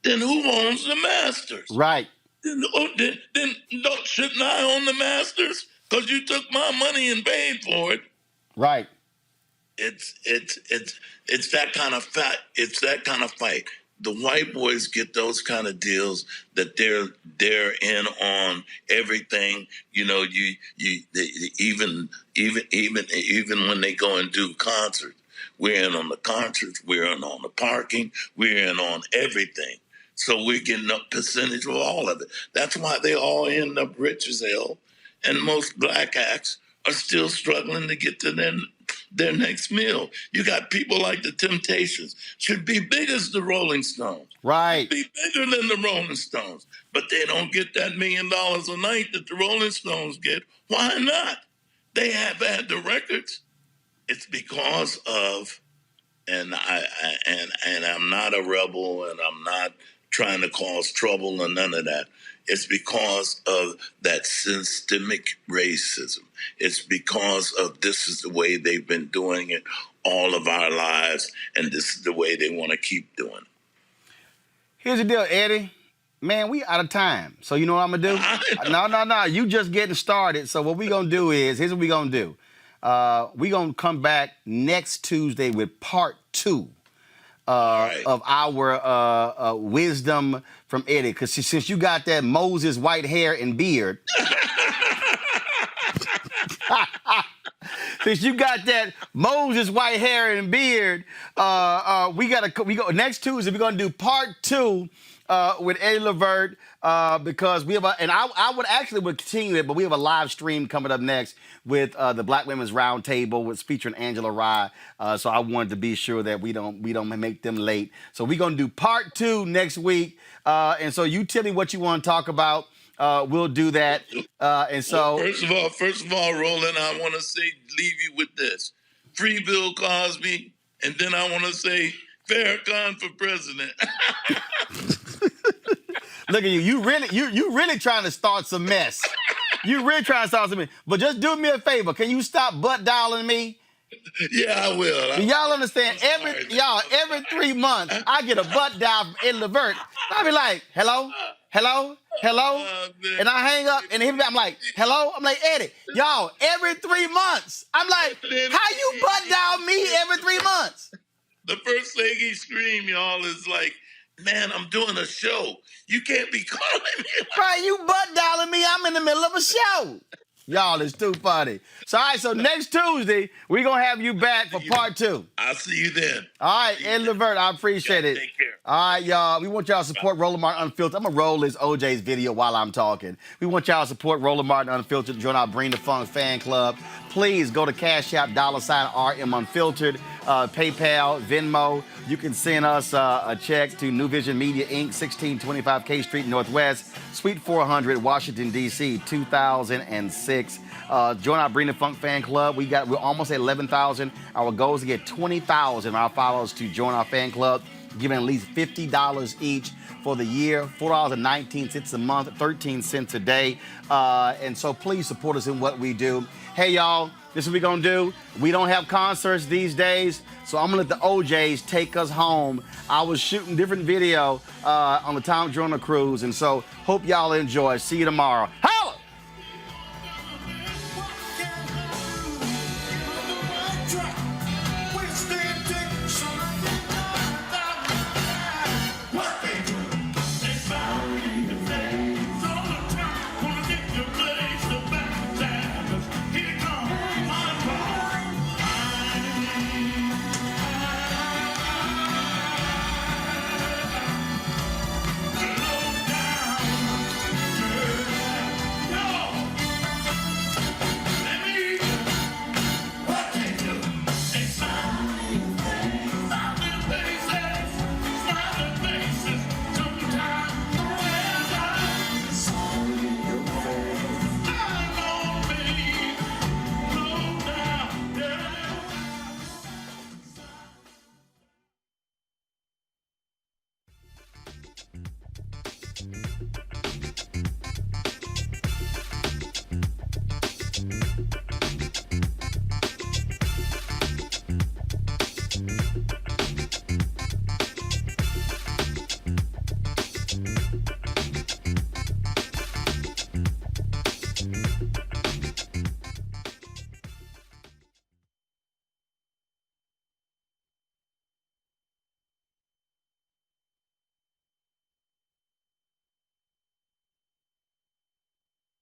then who owns the masters? Right. Then shouldn't I own the masters? Because you took my money and paid for it. Right. It's that kind of fight. It's that kind of fight. The white boys get those kind of deals that they're in on everything. You know, even when they go and do concerts, we're in on the concerts, we're in on the parking, we're in on everything. So we're getting a percentage of all of it. That's why they all end up rich as hell. and most black acts are still struggling to get to their next meal. You got people like the Temptations, should be big as the Rolling Stones. Right. Be bigger than the Rolling Stones, but they don't get that $1 million a night that the Rolling Stones get. Why not? They have had the records. It's because of, and I'm not a rebel, and I'm not trying to cause trouble or none of that. It's because of that systemic racism. It's because of this is the way they've been doing it all of our lives, and this is the way they want to keep doing it. Here's the deal, Eddie. Man, we out of time. So you know what I'm going to do? No. You just getting started. So what we going to do is, here's what we going to do. We going to come back next Tuesday with part 2 of our wisdom from Eddie. Because since you got that Moses white hair and beard, since you got that Moses white hair and beard, we go next Tuesday. We're gonna do part 2 with Eddie Levert because we have I would continue it, but we have a live stream coming up next with the Black Women's Roundtable with featuring Angela Rye. So I wanted to be sure that we don't make them late. So we're gonna do part 2 next week. And so you tell me what you want to talk about. We'll do that. And so, well, first of all, Roland, I want to leave you with this: free Bill Cosby, and then I want to say Farrakhan for president. Look at you. You really trying to start some mess. You really trying to start some mess. But just do me a favor. Can you stop butt dialing me? Yeah, I will. Y'all understand? Every 3 months, I get a butt dial from Eddie Levert. I'll be like, hello? And I hang up, and I'm like, hello? I'm like, Eddie, y'all, every 3 months. I'm like, how you butt dial me every 3 months? The first thing he screamed, y'all, is like, man, I'm doing a show. You can't be calling me. Right, you butt dialing me. I'm in the middle of a show. Y'all, it's too funny. So, all right, so next Tuesday, we're going to have you back for part 2. I'll see you then. All right, Eddie Levert, I appreciate it. Take care. All right, y'all. We want y'all to support Roland Martin Unfiltered. I'm going to roll this OJ's video while I'm talking. We want y'all to support Roland Martin Unfiltered. Join our Bring the Funk fan club. Please go to Cash App, $RM Unfiltered, PayPal, Venmo. You can send us a check to New Vision Media, Inc., 1625 K Street Northwest, Suite 400, Washington, D.C., 2006. Join our Bring the Funk fan club. We're almost at 11,000. Our goal is to get 20,000 of our followers to join our fan club, giving at least $50 each for the year, $4.19 a month, 13 cents a day. And so please support us in what we do. Hey, y'all, this is what we're going to do. We don't have concerts these days, so I'm going to let the OJs take us home. I was shooting different video on the Tom Joyner cruise, and so hope y'all enjoy. See you tomorrow. Hey!